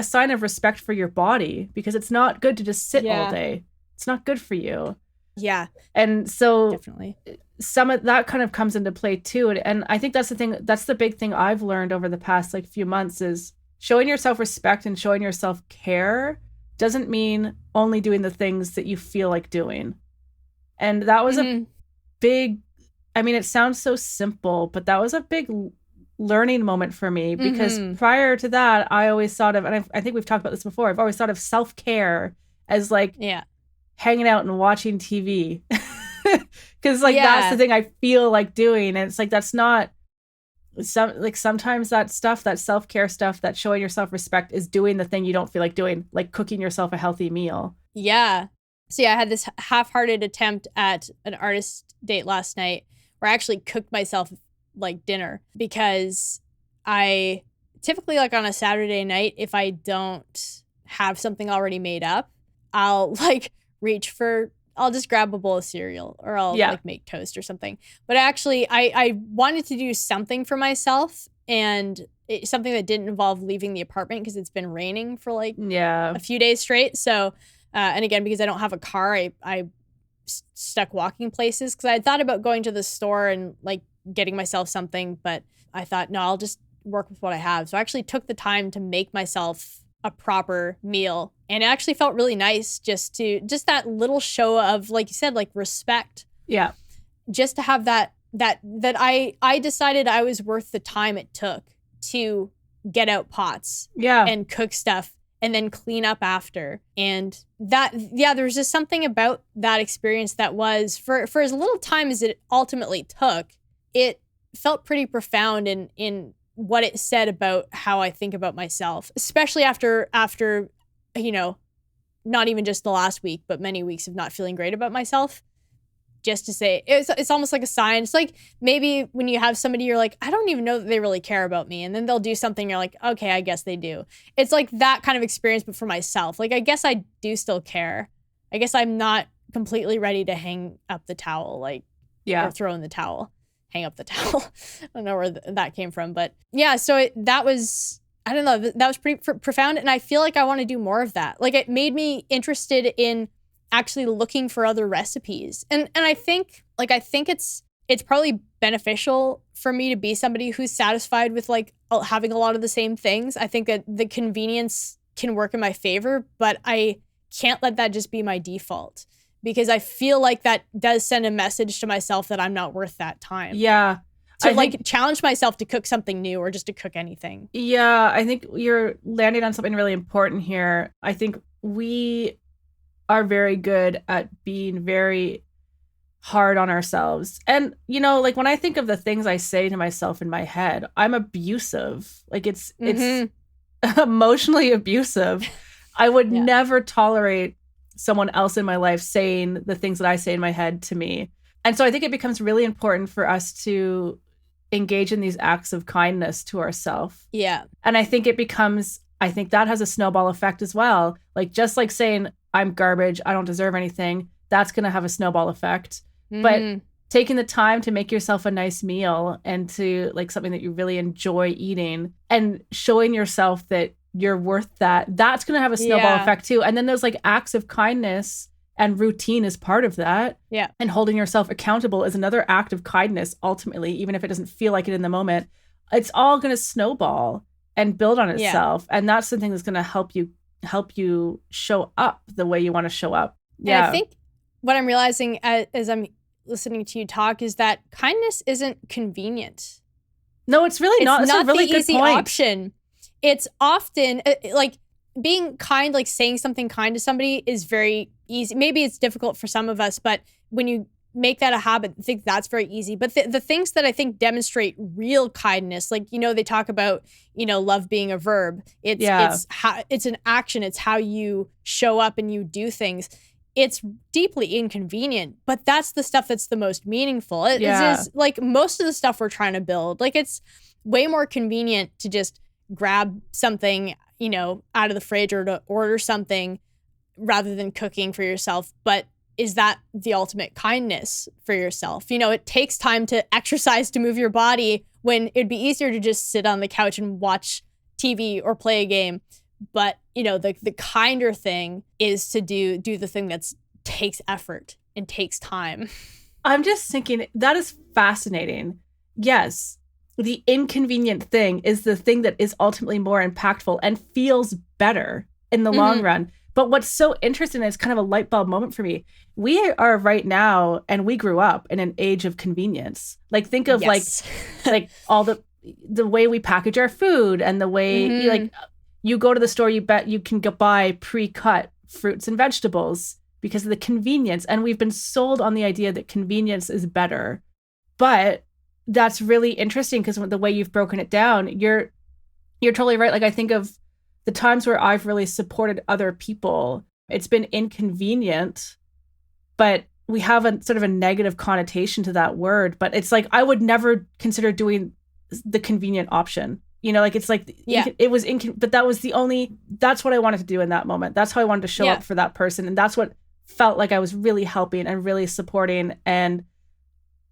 sign of respect for your body, because it's not good to just sit all day. It's not good for you. Yeah. And so definitely some of that kind of comes into play too. And I think that's the big thing I've learned over the past like few months, is showing yourself respect and showing yourself care doesn't mean only doing the things that you feel like doing. And that was a big, I mean, it sounds so simple, but that was a big learning moment for me, because prior to that, I always thought of, and I think we've talked about this before, I've always thought of self-care as like hanging out and watching TV. Because like that's the thing I feel like doing. And it's like, that's not, sometimes that stuff, that self-care stuff, that showing yourself respect is doing the thing you don't feel like doing, like cooking yourself a healthy meal. Yeah. So yeah, I had this half-hearted attempt at an artist date last night where I actually cooked myself like dinner, because I typically, like on a Saturday night, if I don't have something already made up, I'll like I'll just grab a bowl of cereal, or I'll like make toast or something. But actually, I wanted to do something for myself, and something that didn't involve leaving the apartment, because it's been raining for like a few days straight. So, and again, because I don't have a car, I stuck walking places, because I thought about going to the store and like getting myself something, but I thought, no, I'll just work with what I have. So I actually took the time to make myself a proper meal, and it actually felt really nice, just that little show of, like you said, like respect. Yeah. Just to have that I decided I was worth the time it took to get out pots and cook stuff and then clean up after. And that, there was just something about that experience that was, for as little time as it ultimately took, it felt pretty profound in what it said about how I think about myself, especially after, you know, not even just the last week, but many weeks of not feeling great about myself. Just to say, it's almost like a sign. It's like maybe when you have somebody, you're like, I don't even know that they really care about me. And then they'll do something, you're like, okay, I guess they do. It's like that kind of experience, but for myself. Like, I guess I do still care. I guess I'm not completely ready to hang up the towel, like, or throw in the towel. Hang up the towel. I don't know where that came from, but yeah, so that was, I don't know, that was pretty profound. And I feel like I want to do more of that. Like, it made me interested in actually looking for other recipes. And I think it's probably beneficial for me to be somebody who's satisfied with like having a lot of the same things. I think that the convenience can work in my favor, but I can't let that just be my default, because I feel like that does send a message to myself that I'm not worth that time. Yeah. To like challenge myself to cook something new, or just to cook anything. Yeah, I think you're landing on something really important here. I think we are very good at being very hard on ourselves. And, you know, like when I think of the things I say to myself in my head, I'm abusive. Like it's emotionally abusive. I would never tolerate someone else in my life saying the things that I say in my head to me. And so I think it becomes really important for us to engage in these acts of kindness to ourselves. Yeah. And I think that has a snowball effect as well. Like, just like saying, I'm garbage, I don't deserve anything, that's going to have a snowball effect. But taking the time to make yourself a nice meal, and to like something that you really enjoy eating, and showing yourself that you're worth that's going to have a snowball effect too. And then those like acts of kindness, and routine is part of that. Yeah. And holding yourself accountable is another act of kindness, ultimately, even if it doesn't feel like it in the moment. It's all going to snowball and build on itself. And that's the thing that's going to help you show up the way you want to show up. Yeah. And I think what I'm realizing as I'm listening to you talk is that kindness isn't convenient. No, it's really not. It's not a really the good easy point. Option. It's often like being kind, like saying something kind to somebody is very easy. Maybe it's difficult for some of us, but when you make that a habit, I think that's very easy. But the things that I think demonstrate real kindness, like, you know, they talk about, you know, love being a verb. It's an action. It's how you show up and you do things. It's deeply inconvenient, but that's the stuff that's the most meaningful. It is like most of the stuff we're trying to build. Like, it's way more convenient to just grab something, you know, out of the fridge, or to order something rather than cooking for yourself. But is that the ultimate kindness for yourself? You know, it takes time to exercise, to move your body, when it'd be easier to just sit on the couch and watch TV or play a game. But, you know, the kinder thing is to do the thing that takes effort and takes time. I'm just thinking, that is fascinating. Yes, the inconvenient thing is the thing that is ultimately more impactful and feels better in the long run. But what's so interesting, is kind of a light bulb moment for me. We are right now, and we grew up in an age of convenience. Like, think of Yes. like all the way we package our food, and the way like you go to the store, you bet you can buy pre-cut fruits and vegetables because of the convenience. And we've been sold on the idea that convenience is better. But that's really interesting, because the way you've broken it down, you're totally right. Like, I think of the times where I've really supported other people, it's been inconvenient, but we have a sort of a negative connotation to that word. But it's like, I would never consider doing the convenient option. You know, like, it's like, it was, but that was that's what I wanted to do in that moment. That's how I wanted to show up for that person. And that's what felt like I was really helping and really supporting. And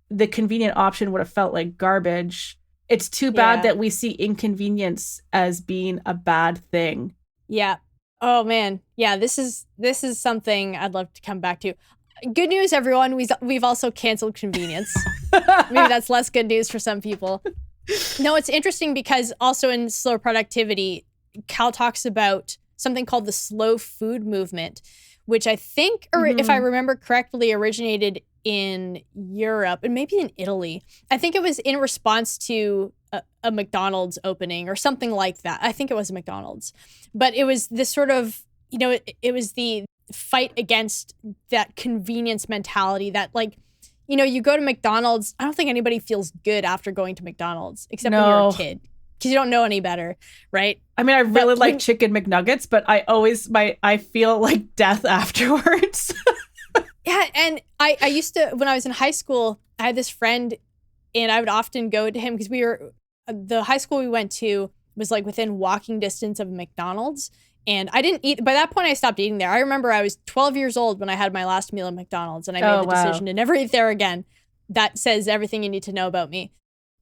the convenient option would have felt like garbage. It's too bad that we see inconvenience as being a bad thing. Yeah. Oh man. Yeah, this is something I'd love to come back to. Good news, everyone. We've also canceled convenience. Maybe that's less good news for some people. No, it's interesting because also in Slow Productivity, Cal talks about something called the slow food movement, which I think, or if I remember correctly, originated in Europe and maybe in Italy. I think it was in response to a McDonald's opening or something like that. I think it was a McDonald's. But it was this sort of, it was the fight against that convenience mentality that, like, you go to McDonald's. I don't think anybody feels good after going to McDonald's, except when you're a kid, because you don't know any better, right? I mean, I really like chicken McNuggets, but I feel like death afterwards. Yeah, and I used to, when I was in high school, I had this friend, and I would often go to him because the high school we went to was like within walking distance of McDonald's. And I didn't eat, by that point I stopped eating there. I remember I was 12 years old when I had my last meal at McDonald's, and I made the decision to never eat there again. That says everything you need to know about me.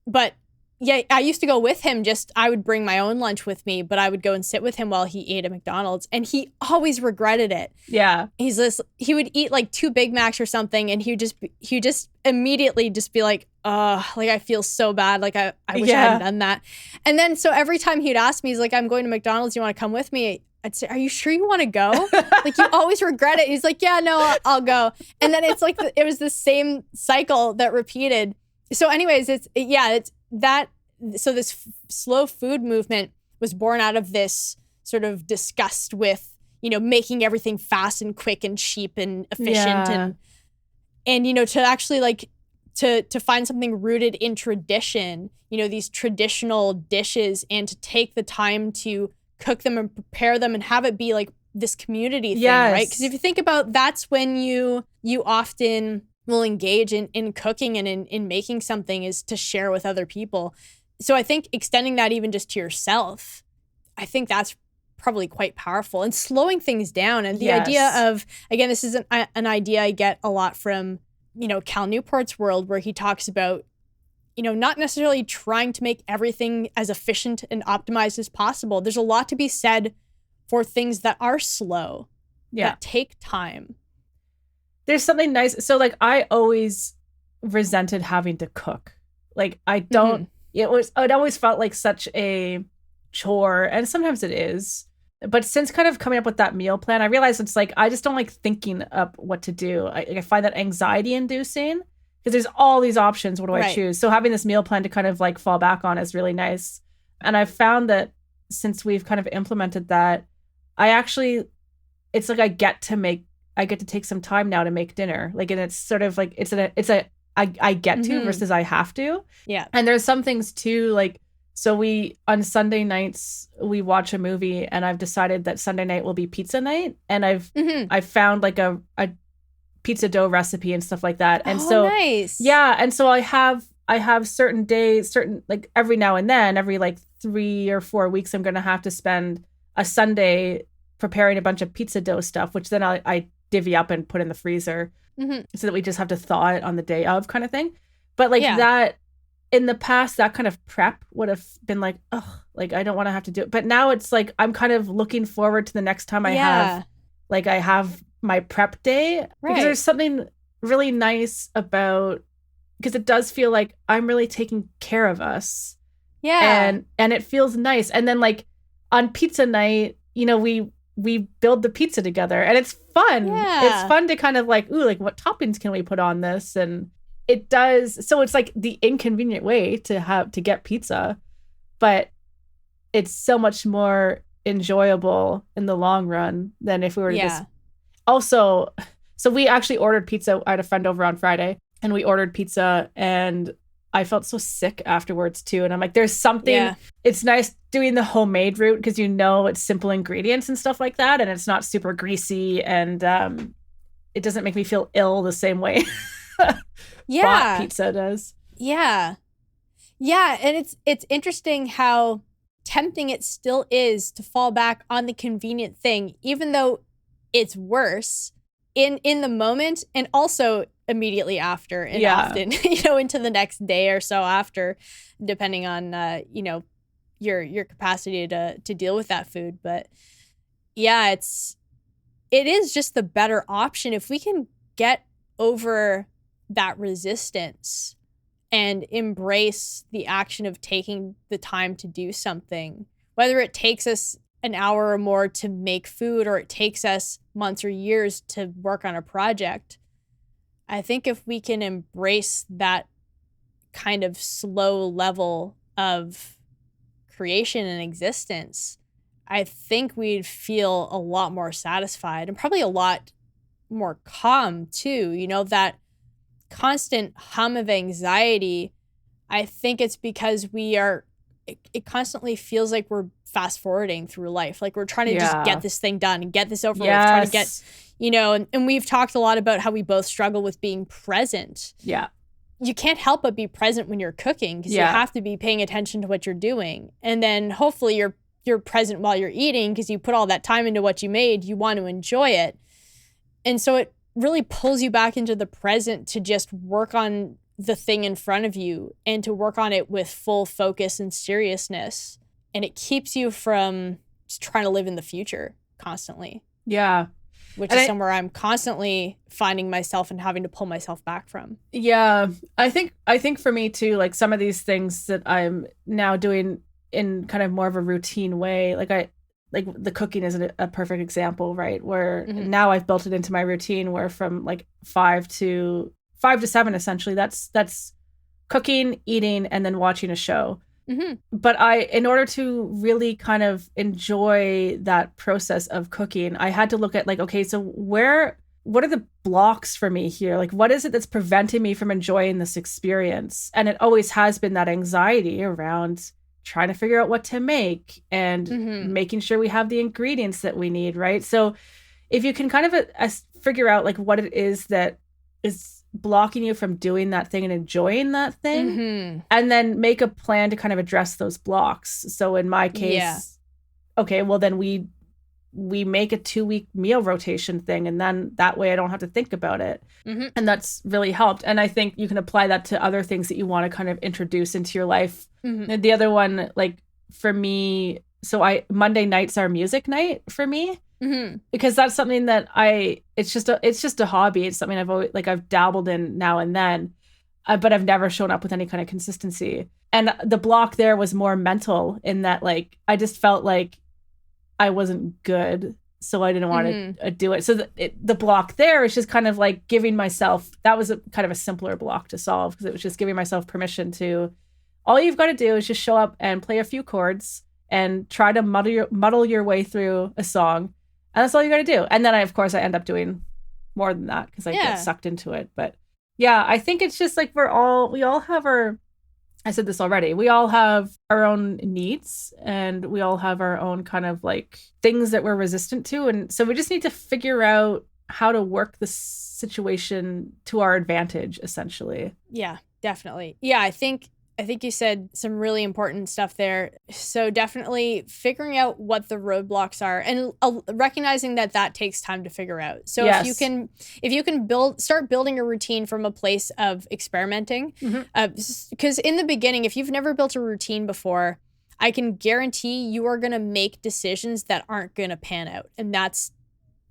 But yeah, I used to go with him. I would bring my own lunch with me, but I would go and sit with him while he ate at McDonald's, and he always regretted it. Yeah. He would eat like 2 Big Macs or something, and he would just immediately just be like, like, I feel so bad. Like, I wish I hadn't done that. And then, so every time he'd ask me, he's like, I'm going to McDonald's. You want to come with me? I'd say, are you sure you want to go? Like, you always regret it. He's like, yeah, no, I'll go. And then it's like, it was the same cycle that repeated. So anyways, so this slow food movement was born out of this sort of disgust with, making everything fast and quick and cheap and efficient. And to actually, like, to find something rooted in tradition, these traditional dishes, and to take the time to cook them and prepare them and have it be like this community thing, right? Because if you think about, that's when you often will engage in cooking and in making something, is to share with other people. So I think extending that even just to yourself, I think that's probably quite powerful, and slowing things down. And the idea of, again, this is an idea I get a lot from, Cal Newport's world, where he talks about, not necessarily trying to make everything as efficient and optimized as possible. There's a lot to be said for things that are slow, that take time. There's something nice. So, like, I always resented having to cook. Like, I don't, it always felt like such a chore, and sometimes it is. But since kind of coming up with that meal plan, I realized it's like, I just don't like thinking up what to do. I find that anxiety inducing, because there's all these options. What do I choose? So having this meal plan to kind of like fall back on is really nice. And I've found that since we've kind of implemented that, it's like I get to take some time now to make dinner. Like, and it's sort of like, I get to versus I have to. Yeah. And there's some things too, like, so on Sunday nights, we watch a movie, and I've decided that Sunday night will be pizza night. And I've found like a pizza dough recipe and stuff like that. And nice. Yeah. And so I have certain days, like every now and then, every like 3 or 4 weeks, I'm going to have to spend a Sunday preparing a bunch of pizza dough stuff, which then I divvy up and put in the freezer so that we just have to thaw it on the day of, kind of thing. But like that, in the past, that kind of prep would have been like, oh, like, I don't want to have to do it. But now it's like, I'm kind of looking forward to the next time I have my prep day, because there's something really nice about, because it does feel like I'm really taking care of us. Yeah. And it feels nice. And then, like, on pizza night, we we build the pizza together, and it's fun. Yeah. It's fun to kind of like, ooh, like what toppings can we put on this? And it does. So it's like the inconvenient way to get pizza, but it's so much more enjoyable in the long run than if we were to just also. So we actually ordered pizza. I had a friend over on Friday and we ordered pizza, and I felt so sick afterwards too. And I'm like, there's something, it's nice doing the homemade route because it's simple ingredients and stuff like that. And it's not super greasy, and it doesn't make me feel ill the same way bought pizza does. Yeah. Yeah. And it's interesting how tempting it still is to fall back on the convenient thing, even though it's worse in the moment, and also immediately after, and often, into the next day or so after, depending on, your capacity to deal with that food. But yeah, it is just the better option if we can get over that resistance and embrace the action of taking the time to do something, whether it takes us an hour or more to make food, or it takes us months or years to work on a project. I think if we can embrace that kind of slow level of creation and existence, I think we'd feel a lot more satisfied and probably a lot more calm too. That constant hum of anxiety, I think it's because it constantly feels like we're fast forwarding through life. Like we're trying to just get this thing done and get this over with, trying to get, and we've talked a lot about how we both struggle with being present. Yeah. You can't help but be present when you're cooking, because you have to be paying attention to what you're doing. And then hopefully you're present while you're eating, because you put all that time into what you made, you want to enjoy it. And so it really pulls you back into the present to just work on the thing in front of you and to work on it with full focus and seriousness. And it keeps you from just trying to live in the future constantly. Yeah. Which is somewhere I'm constantly finding myself and having to pull myself back from. Yeah. I think for me too, like some of these things that I'm now doing in kind of more of a routine way, like the cooking is a perfect example, right? Where now I've built it into my routine, where from like 5 to 7, essentially, that's cooking, eating, and then watching a show. Mm-hmm. But in order to really kind of enjoy that process of cooking, I had to look at like, okay, so what are the blocks for me here? Like, what is it that's preventing me from enjoying this experience? And it always has been that anxiety around trying to figure out what to make and making sure we have the ingredients that we need, right? So if you can kind of figure out like what it is that is blocking you from doing that thing and enjoying that thing, and then make a plan to kind of address those blocks. So in my case, okay, well then we make a 2-week meal rotation thing, and then that way I don't have to think about it. And that's really helped. And I think you can apply that to other things that you want to kind of introduce into your life. And the other one, like for me, so Monday nights are music night for me. Because that's something that it's just a hobby. It's something I've dabbled in now and then, but I've never shown up with any kind of consistency. And the block there was more mental, in that like I just felt like I wasn't good, so I didn't want to do it. So the block there is just kind of like giving myself, that was kind of a simpler block to solve, because it was just giving myself permission to, all you've got to do is just show up and play a few chords and try to muddle your way through a song. And that's all you got to do. And then I end up doing more than that, because I get sucked into it. But yeah, I think it's just like we all have I said this already, we all have our own needs, and we all have our own kind of like things that we're resistant to. And so we just need to figure out how to work the situation to our advantage, essentially. Yeah, definitely. Yeah, I think you said some really important stuff there. So definitely figuring out what the roadblocks are, and recognizing that takes time to figure out. So if you can start building a routine from a place of experimenting, because in the beginning, if you've never built a routine before, I can guarantee you are going to make decisions that aren't going to pan out. And that's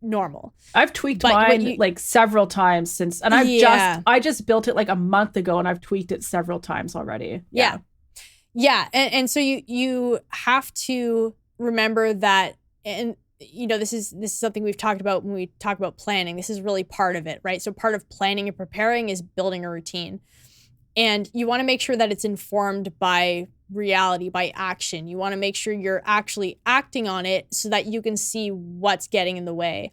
normal. I've tweaked mine like several times since, and I just built it like a month ago, and I've tweaked it several times already. Yeah. And so you have to remember that, and this is something we've talked about when we talk about planning. This is really part of it, right? So part of planning and preparing is building a routine. And you want to make sure that it's informed by reality, by action. You want to make sure you're actually acting on it so that you can see what's getting in the way.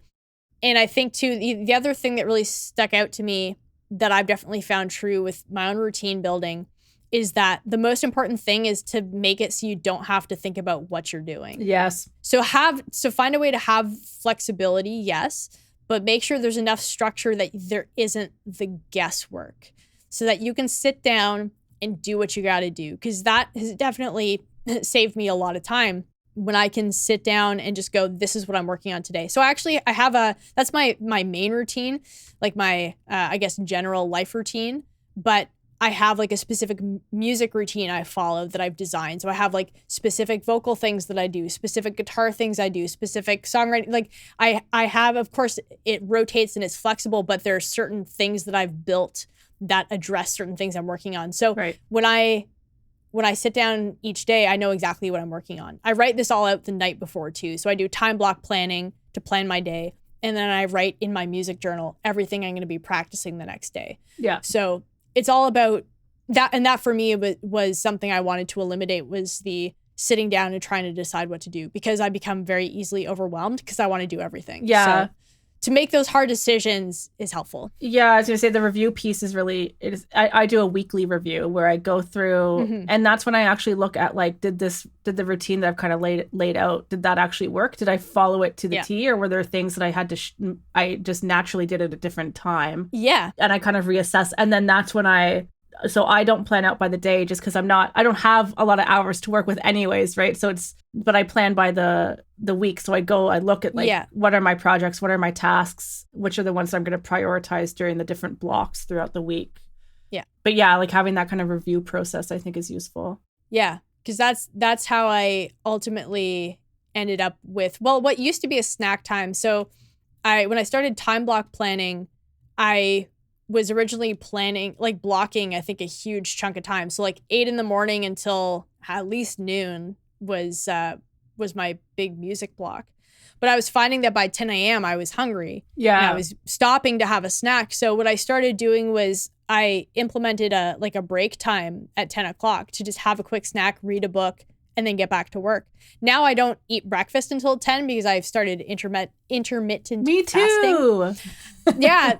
And I think too, the other thing that really stuck out to me that I've definitely found true with my own routine building is that the most important thing is to make it so you don't have to think about what you're doing. Yes. So find a way to have flexibility, yes, but make sure there's enough structure that there isn't the guesswork so that you can sit down and do what you got to do. Because that has definitely saved me a lot of time when I can sit down and just go, this is what I'm working on today. So that's my main routine, like my, I guess, general life routine. But I have like a specific music routine I follow that I've designed. So I have like specific vocal things that I do, specific guitar things I do, specific songwriting. Like I have, of course, it rotates and it's flexible, but there are certain things that I've built that address certain things I'm working on. So right. when I sit down each day, I know exactly what I'm working on. I write this all out the night before too. So I do time block planning to plan my day. And then I write in my music journal everything I'm going to be practicing the next day. Yeah. So it's all about that. And that for me was something I wanted to eliminate, was the sitting down and trying to decide what to do, because I become very easily overwhelmed because I want to do everything. Yeah. So to make those hard decisions is helpful. Yeah, I was going to say the review piece is really, I do a weekly review where I go through, and that's when I actually look at like, did the routine that I've kind of laid out, did that actually work? Did I follow it to the T, or were there things that I had to, I just naturally did at a different time? Yeah. And I kind of reassess. And then that's when so I don't plan out by the day just because I don't have a lot of hours to work with anyways, right? So but I plan by the week. So I look at like, what are my projects? What are my tasks? Which are the ones that I'm going to prioritize during the different blocks throughout the week? Yeah. But yeah, like having that kind of review process, I think is useful. Yeah. Because that's how I ultimately ended up with, well, what used to be a snack time. So when I started time block planning, I was originally planning, like blocking, I think, a huge chunk of time. So like 8 a.m. until at least noon was my big music block. But I was finding that by 10 a.m. I was hungry. Yeah. And I was stopping to have a snack. So what I started doing was I implemented a break time at 10 o'clock to just have a quick snack, read a book, and then get back to work. Now I don't eat breakfast until 10 because I've started intermittent Me too. fasting. Yeah.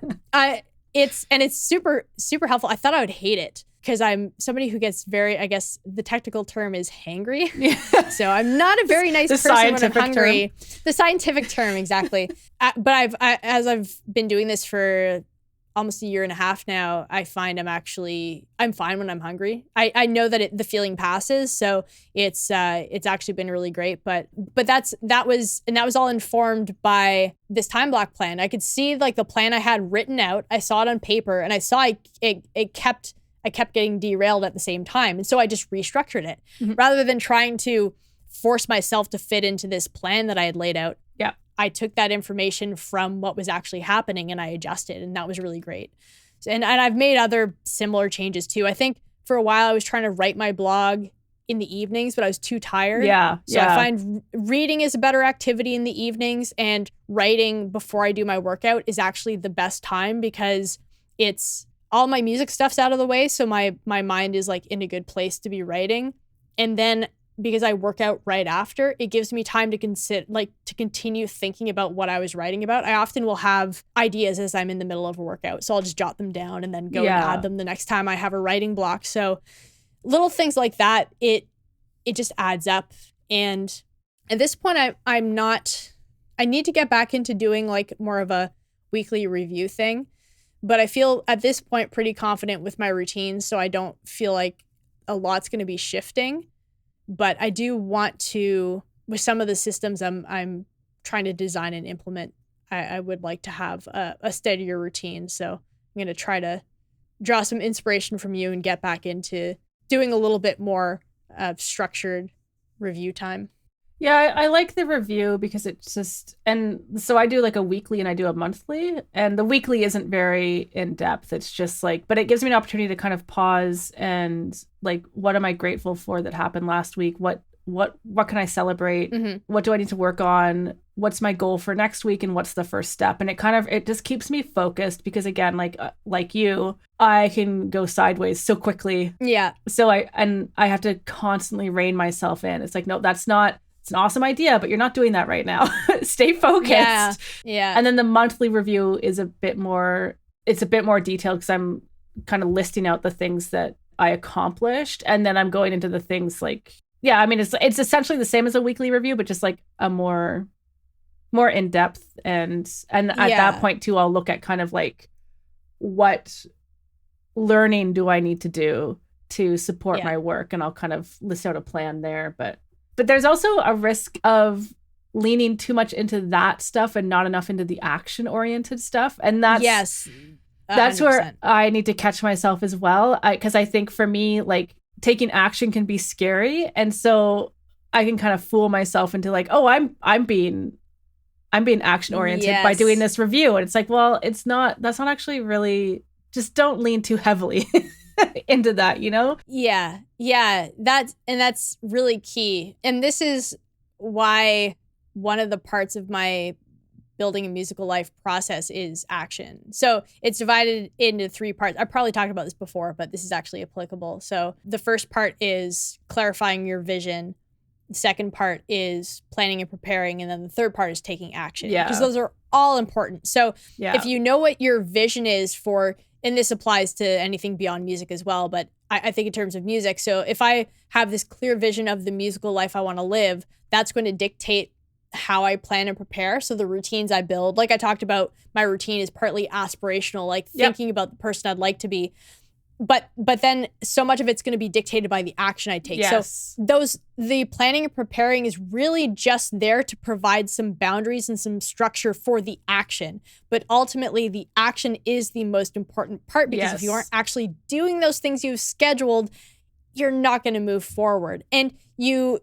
It's super, super helpful. I thought I would hate it because I'm somebody who gets very, I guess the technical term is hangry. Yeah. So I'm not a very nice person when I'm hungry. The scientific term, exactly. But as I've been doing this for almost a year and a half now, I find I'm fine when I'm hungry. I know that the feeling passes, so it's actually been really great. But that was all informed by this time block plan. I could see like the plan I had written out. I saw it on paper, and I saw it kept getting derailed at the same time, and so I just restructured it rather than trying to force myself to fit into this plan that I had laid out. Yeah. I took that information from what was actually happening and I adjusted, and that was really great. And I've made other similar changes too. I think for a while I was trying to write my blog in the evenings, but I was too tired. Yeah. So I find reading is a better activity in the evenings, and writing before I do my workout is actually the best time because it's all my music stuff's out of the way. So my mind is like in a good place to be writing. And then because I work out right after, it gives me time to continue thinking about what I was writing about. I often will have ideas as I'm in the middle of a workout. So I'll just jot them down and then go and add them the next time I have a writing block. So little things like that, it just adds up. And at this point, I need to get back into doing like more of a weekly review thing. But I feel at this point pretty confident with my routine. So I don't feel like a lot's going to be shifting. But I do want to, with some of the systems I'm trying to design and implement, I would like to have a steadier routine. So I'm going to try to draw some inspiration from you and get back into doing a little bit more structured review time. Yeah, I like the review because it's just, and so I do like a weekly and I do a monthly, and the weekly isn't very in depth. It's just like, but it gives me an opportunity to kind of pause and like, what am I grateful for that happened last week? What can I celebrate? Mm-hmm. What do I need to work on? what's my goal for next week and what's the first step. And it just keeps me focused because again, like you, I can go sideways so quickly. Yeah. So I have to constantly rein myself in. It's like, no, it's an awesome idea, but you're not doing that right now. Stay focused. Yeah. And then the monthly review is a bit more detailed because I'm kind of listing out the things that I accomplished. And then I'm going into the things like, yeah, I mean, it's essentially the same as a weekly review, but just like a more in depth. And at that point too, I'll look at kind of like what learning do I need to do to support my work. And I'll kind of list out a plan there. But there's also a risk of leaning too much into that stuff and not enough into the action oriented stuff. And that's 100%. That's where I need to catch myself as well. Because I think for me, like taking action can be scary. And so I can kind of fool myself into like, oh, I'm being action oriented by doing this review. And it's like, well, that's not actually really, just don't lean too heavily into that, you know? Yeah. That's really key. And this is why one of the parts of my building a musical life process is action. So it's divided into 3 parts. I probably talked about this before, but this is actually applicable. So the first part is clarifying your vision. The second part is planning and preparing. And then the third part is taking action. Yeah. Because those are all important. So if you know what your vision is for, and this applies to anything beyond music as well, but I think in terms of music. So if I have this clear vision of the musical life I want to live, that's going to dictate how I plan and prepare. So the routines I build, like I talked about, my routine is partly aspirational, like thinking about the person I'd like to be. But then so much of it's going to be dictated by the action I take. Yes. So the planning and preparing is really just there to provide some boundaries and some structure for the action. But ultimately, the action is the most important part, because if you aren't actually doing those things you've scheduled, you're not going to move forward. And you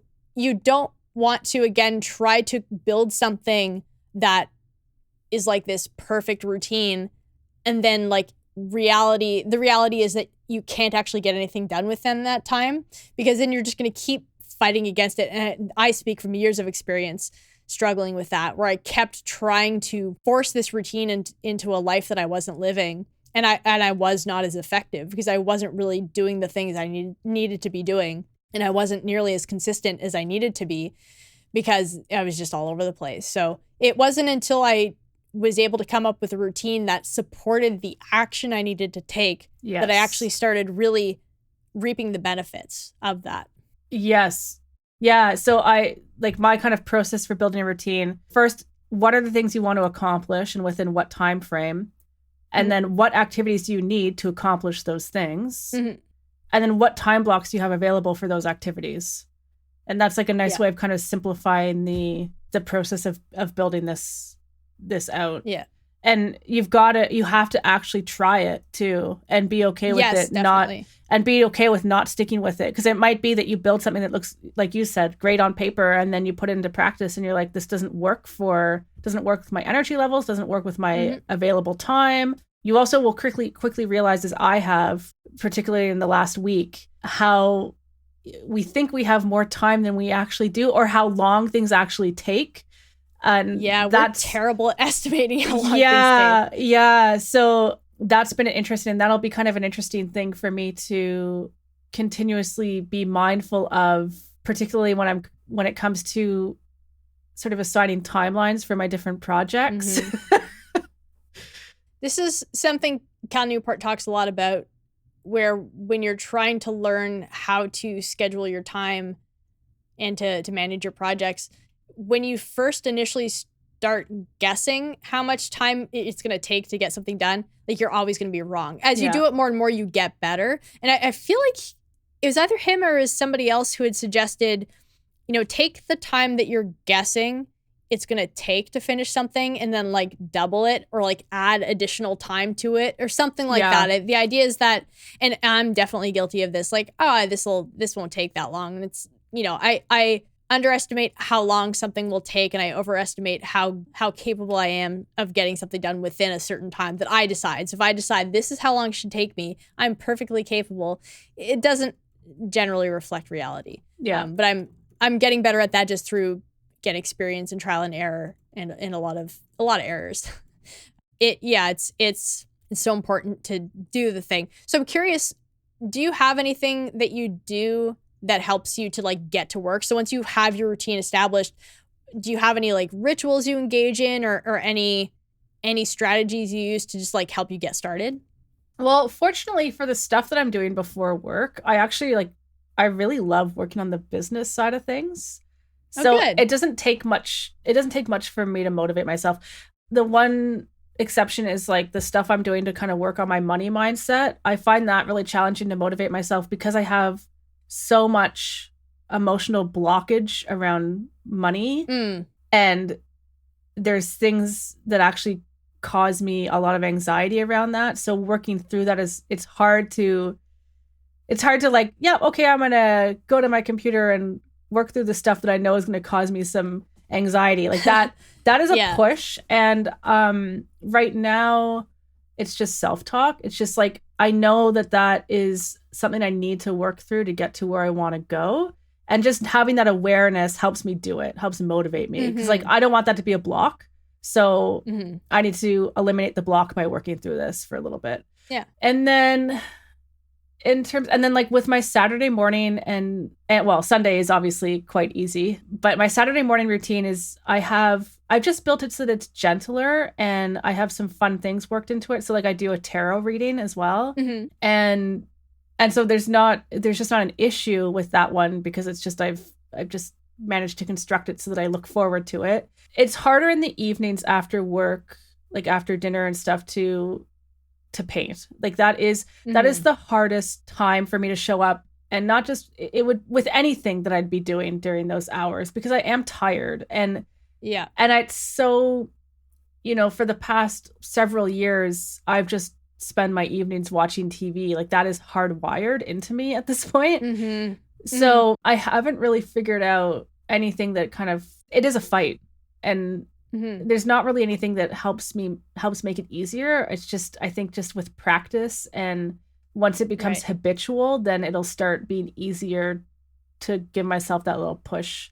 don't want to, again, try to build something that is like this perfect routine, and then like the reality is that you can't actually get anything done within that time, because then you're just going to keep fighting against it. And I speak from years of experience struggling with that, where I kept trying to force this routine into a life that I wasn't living, and I was not as effective because I wasn't really doing the things I needed to be doing, and I wasn't nearly as consistent as I needed to be because I was just all over the place. So it wasn't until I was able to come up with a routine that supported the action I needed to take that I actually started really reaping the benefits of that. Yes. Yeah. So I like my kind of process for building a routine. First, what are the things you want to accomplish and within what time frame? And then what activities do you need to accomplish those things? And then what time blocks do you have available for those activities? And that's like a nice way of kind of simplifying the process of building this out. Yeah. And you have to actually try it too and be okay with it. Definitely. And be okay with not sticking with it. Because it might be that you build something that looks, like you said, great on paper, and then you put it into practice and you're like, this doesn't work with my energy levels, doesn't work with my available time. You also will quickly realize, as I have, particularly in the last week, how we think we have more time than we actually do, or how long things actually take. And that's terrible at estimating how long things take. Yeah. So that's been interesting. That'll be kind of an interesting thing for me to continuously be mindful of, particularly when it comes to sort of assigning timelines for my different projects. This is something Cal Newport talks a lot about, where when you're trying to learn how to schedule your time and to manage your projects, when you first initially start guessing how much time it's going to take to get something done, like you're always going to be wrong. As you do it more and more, you get better. And I feel like it was either him or somebody else who had suggested, take the time that you're guessing it's going to take to finish something and then like double it or like add additional time to it or something like that. The idea is that, and I'm definitely guilty of this, like, this won't take that long. And it's, I underestimate how long something will take, and I overestimate how capable I am of getting something done within a certain time that I decide. So if I decide this is how long it should take me, I'm perfectly capable. It doesn't generally reflect reality. But I'm getting better at that just through get experience and trial and error and a lot of errors. It's so important to do the thing. So I'm curious, do you have anything that you do that helps you to like get to work? So once you have your routine established, do you have any like rituals you engage in or any strategies you use to just like help you get started? Well, fortunately for the stuff that I'm doing before work, I really love working on the business side of things. So it doesn't take much for me to motivate myself. The one exception is like the stuff I'm doing to kind of work on my money mindset. I find that really challenging to motivate myself because I have so much emotional blockage around money. And there's things that actually cause me a lot of anxiety around that. So working through that it's hard to like, yeah, okay, I'm going to go to my computer and work through the stuff that I know is going to cause me some anxiety. Like that is a push. And right now it's just self-talk. It's just like, I know that is something I need to work through to get to where I want to go. And just having that awareness helps me do it, helps motivate me. Because like, I don't want that to be a block. So I need to eliminate the block by working through this for a little bit. Yeah. And then like with my Saturday morning and well, Sunday is obviously quite easy, but my Saturday morning routine is I've just built it so that it's gentler and I have some fun things worked into it. So like I do a tarot reading as well. And so there's just not an issue with that one because it's just I've just managed to construct it so that I look forward to it. It's harder in the evenings after work, like after dinner and stuff to paint. Like that is the hardest time for me to show up, and not just it would with anything that I'd be doing during those hours because I am tired and it's so, for the past several years I've just spend my evenings watching TV. Like that is hardwired into me at this point. So I haven't really figured out anything that it is a fight. And there's not really anything that helps make it easier. It's just, I think just with practice and once it becomes habitual, then it'll start being easier to give myself that little push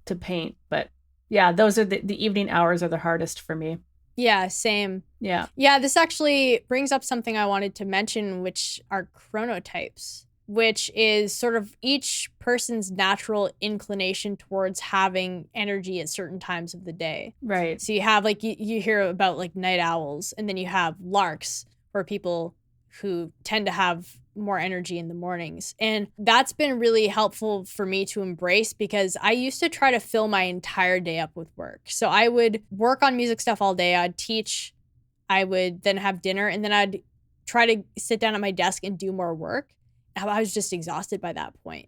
to paint. But yeah, those are the evening hours are the hardest for me. Yeah, same. Yeah. Yeah, this actually brings up something I wanted to mention, which are chronotypes, which is sort of each person's natural inclination towards having energy at certain times of the day. Right. So you have like, you hear about like night owls, and then you have larks, or people who tend to have more energy in the mornings. And that's been really helpful for me to embrace because I used to try to fill my entire day up with work. So I would work on music stuff all day. I'd teach, I would then have dinner, and then I'd try to sit down at my desk and do more work. I was just exhausted by that point.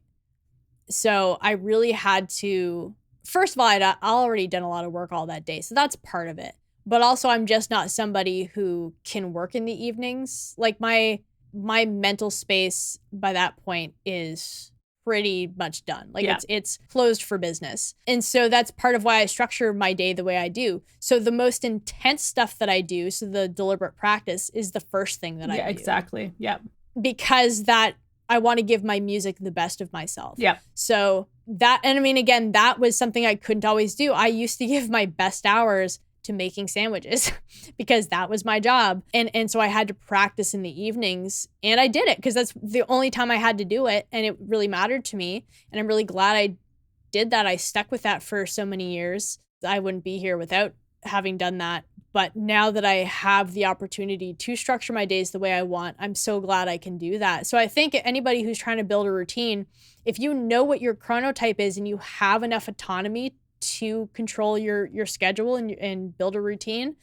So I really had to, first of all, I'd already done a lot of work all that day. So that's part of it. But also I'm just not somebody who can work in the evenings. Like my mental space by that point is pretty much done. Like it's closed for business. And so that's part of why I structure my day the way I do. So the most intense stuff that I do, so the deliberate practice, is the first thing that I do. Yeah, exactly. Yeah. Because that I want to give my music the best of myself. Yeah. So that, and I mean, again, that was something I couldn't always do. I used to give my best hours to making sandwiches because that was my job. And so I had to practice in the evenings, and I did it because that's the only time I had to do it. And it really mattered to me. And I'm really glad I did that. I stuck with that for so many years. I wouldn't be here without having done that. But now that I have the opportunity to structure my days the way I want, I'm so glad I can do that. So I think anybody who's trying to build a routine, if you know what your chronotype is and you have enough autonomy to control your schedule and build a routine,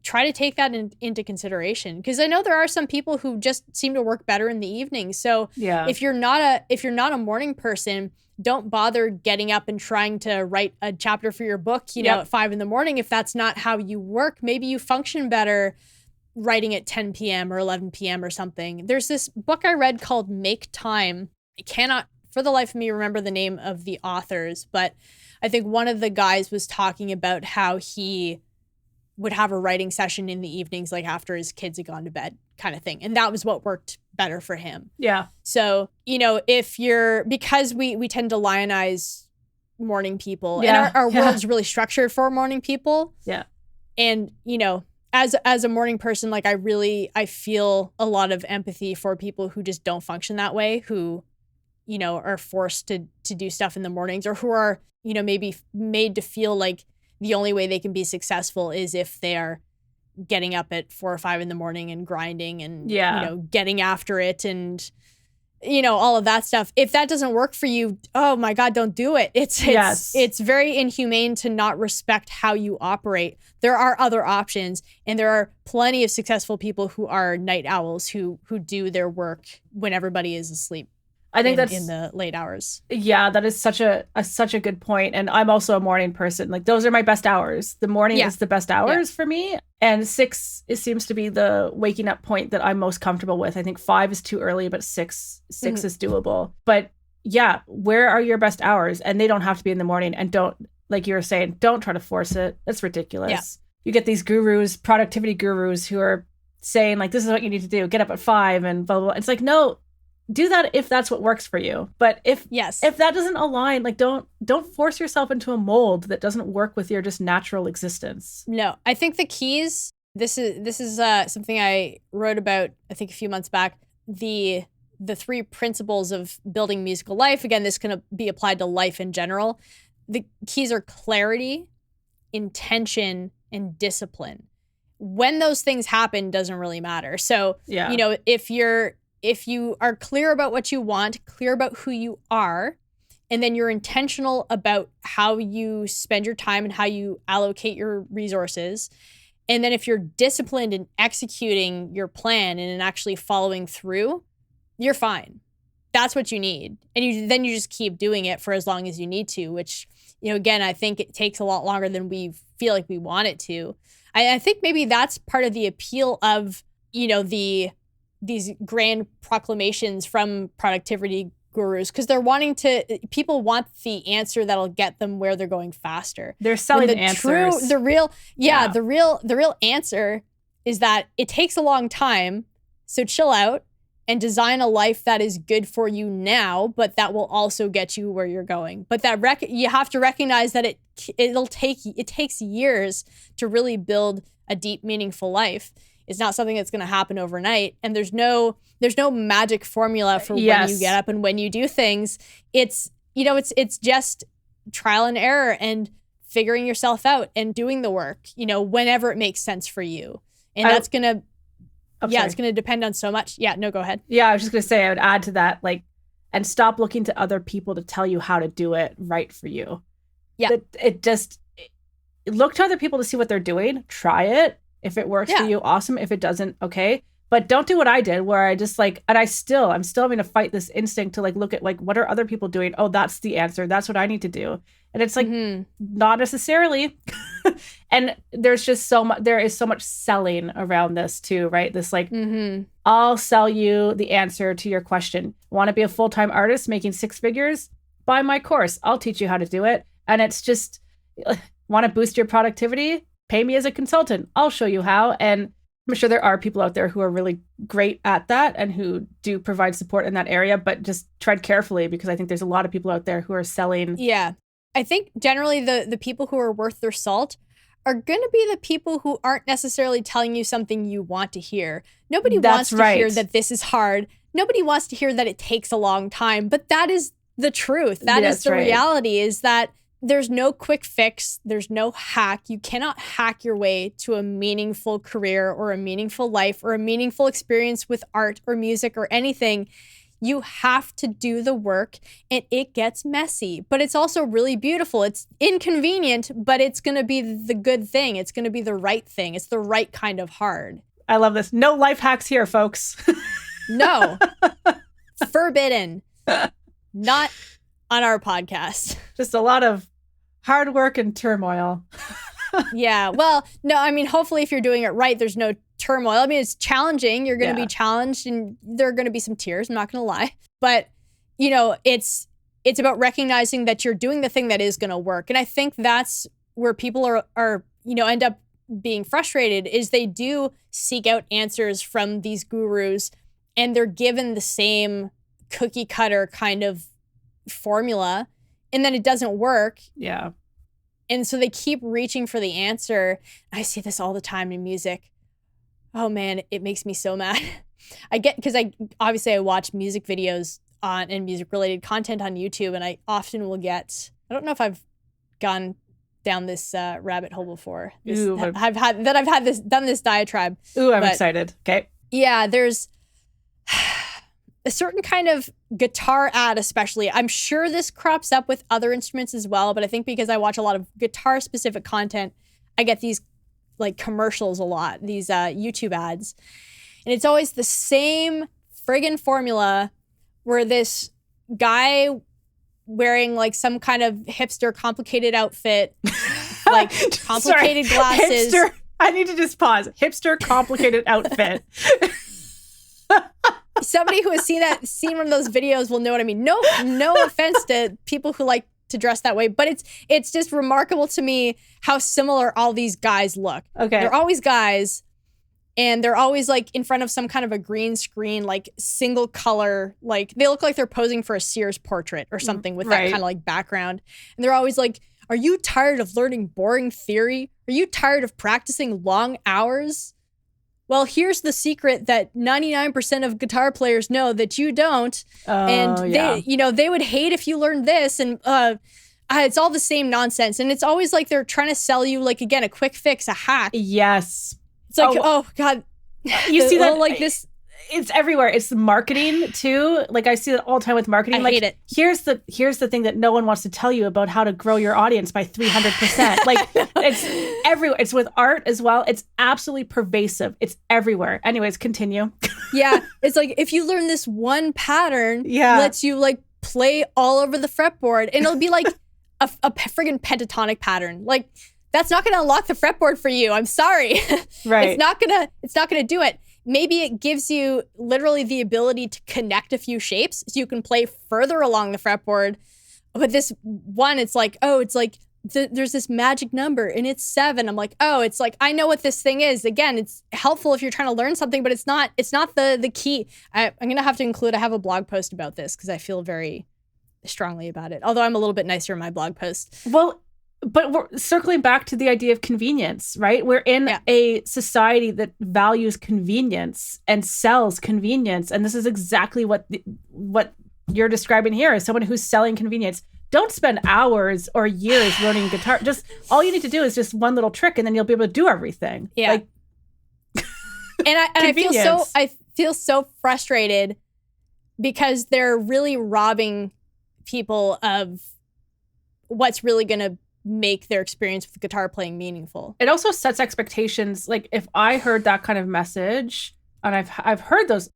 try to take that into consideration. Because I know there are some people who just seem to work better in the evening. So if you're not a morning person, don't bother getting up and trying to write a chapter for your book, at 5 a.m. If that's not how you work, maybe you function better writing at 10 p.m. or 11 p.m. or something. There's this book I read called Make Time. I cannot for the life of me remember the name of the authors, but I think one of the guys was talking about how he would have a writing session in the evenings, like after his kids had gone to bed kind of thing. And that was what worked better for him. Yeah. So, if because we tend to lionize morning people. Yeah, and our world's really structured for morning people. Yeah. And, you know, as a morning person, like I feel a lot of empathy for people who just don't function that way, who, you know, are forced to do stuff in the mornings, or who are, you know, maybe made to feel like the only way they can be successful is if they are getting up at 4 or 5 in the morning and grinding and, you know, getting after it and, you know, all of that stuff. If that doesn't work for you, oh my God, don't do it. It's very inhumane to not respect how you operate. There are other options, and there are plenty of successful people who are night owls who do their work when everybody is asleep. I think that's in the late hours. Yeah, that is such a good point. And I'm also a morning person. Like, those are my best hours. The morning is the best hours for me. And 6, it seems to be the waking up point that I'm most comfortable with. I think 5 is too early, but 6 is doable. But yeah, where are your best hours? And they don't have to be in the morning. And don't, like you were saying, don't try to force it. That's ridiculous. Yeah. You get these gurus, productivity gurus, who are saying like, this is what you need to do. Get up at 5 and blah, blah, blah. It's like, no, do that if that's what works for you. But if that doesn't align, like, don't force yourself into a mold that doesn't work with your just natural existence. No, I think the keys, this is something I wrote about, I think a few months back, the 3 principles of building musical life. Again, this can be applied to life in general. The keys are clarity, intention, and discipline. When those things happen doesn't really matter. So, you know, if you are clear about what you want, clear about who you are, and then you're intentional about how you spend your time and how you allocate your resources, and then if you're disciplined in executing your plan and in actually following through, you're fine. That's what you need. And then you just keep doing it for as long as you need to, which, you know, again, I think it takes a lot longer than we feel like we want it to. I think maybe that's part of the appeal of, you know, these grand proclamations from productivity gurus, because people want the answer that'll get them where they're going faster. They're selling answers. The real answer is that it takes a long time. So chill out and design a life that is good for you now, but that will also get you where you're going. But you have to recognize that it takes years to really build a deep, meaningful life. It's not something that's going to happen overnight. And there's no magic formula for when you get up and when you do things. It's, you know, it's just trial and error and figuring yourself out and doing the work, you know, whenever it makes sense for you. And that's going to, it's going to depend on so much. Yeah, no, go ahead. Yeah, I was just going to say, I would add to that, like, and stop looking to other people to tell you how to do it right for you. Yeah. Look to other people to see what they're doing. Try it. If it works for you, awesome. If it doesn't, okay. But don't do what I did, where I just like, and I'm still having to fight this instinct to like, look at like, what are other people doing? Oh, that's the answer. That's what I need to do. And it's like, not necessarily. And there's just there is so much selling around this too, right? This like, I'll sell you the answer to your question. Want to be a full-time artist making 6 figures? Buy my course. I'll teach you how to do it. And it's just, want to boost your productivity? Pay me as a consultant. I'll show you how. And I'm sure there are people out there who are really great at that and who do provide support in that area, but just tread carefully, because I think there's a lot of people out there who are selling. Yeah. I think generally the people who are worth their salt are going to be the people who aren't necessarily telling you something you want to hear. Nobody wants to hear that this is hard. Nobody wants to hear that it takes a long time, but that is the truth. That is the reality, is that there's no quick fix. There's no hack. You cannot hack your way to a meaningful career or a meaningful life or a meaningful experience with art or music or anything. You have to do the work, and it gets messy, but it's also really beautiful. It's inconvenient, but it's going to be the good thing. It's going to be the right thing. It's the right kind of hard. I love this. No life hacks here, folks. No. Forbidden. Not on our podcast. Just a lot of hard work and turmoil. Yeah. Well, no, I mean, hopefully if you're doing it right, there's no turmoil. I mean, it's challenging. You're going to be challenged, and there are going to be some tears. I'm not going to lie. But, you know, it's about recognizing that you're doing the thing that is going to work. And I think that's where people are, you know, end up being frustrated, is they do seek out answers from these gurus, and they're given the same cookie cutter kind of formula. and then it doesn't work. Yeah. And so they keep reaching for the answer. I see this all the time in music. Oh man, it makes me so mad. Because I watch music videos and music related content on YouTube, and I often will get, I don't know if I've gone down this rabbit hole before. I've done this diatribe. Ooh, I'm excited. Okay. Yeah, there's a certain kind of guitar ad, especially. I'm sure this crops up with other instruments as well, but I think because I watch a lot of guitar specific content, I get these like commercials a lot, these YouTube ads. And it's always the same friggin' formula where this guy wearing like some kind of hipster complicated outfit, like complicated glasses. Hipster, I need to just pause. Hipster complicated outfit. Somebody who has seen one of those videos will know what I mean. No offense to people who like to dress that way, but it's just remarkable to me how similar all these guys look. Okay. They're always guys, and they're always like in front of some kind of a green screen, like single color, like they look like they're posing for a Sears portrait or something with that kind of like background. And they're always like, are you tired of learning boring theory? Are you tired of practicing long hours? Well, here's the secret that 99% of guitar players know that you don't. They would hate if you learned this. And it's all the same nonsense. And it's always like they're trying to sell you, like, again, a quick fix, a hack. Yes. It's like, oh God. You see that? Like this. It's everywhere. It's marketing too. Like I see it all the time with marketing. I hate it. Here's the thing that no one wants to tell you about how to grow your audience by 300%. Like it's everywhere. It's with art as well. It's absolutely pervasive. It's everywhere. Anyways, continue. Yeah. It's like if you learn this one pattern, lets you like play all over the fretboard, and it'll be like a friggin' pentatonic pattern. Like that's not going to unlock the fretboard for you. I'm sorry. Right. It's not gonna do it. Maybe it gives you literally the ability to connect a few shapes so you can play further along the fretboard. But this one, it's like, there's this magic number and it's 7. I'm like, it's like, I know what this thing is. Again, it's helpful if you're trying to learn something, but it's not the key. I'm going to have to include, I have a blog post about this because I feel very strongly about it. Although I'm a little bit nicer in my blog post. Well, but we're circling back to the idea of convenience, right? We're in a society that values convenience and sells convenience. And this is exactly what you're describing here as someone who's selling convenience. Don't spend hours or years learning guitar. Just all you need to do is just one little trick, and then you'll be able to do everything. Yeah. Like, I feel so frustrated because they're really robbing people of what's really going to make their experience with guitar playing meaningful. It also sets expectations. Like if I heard that kind of message, and I've heard those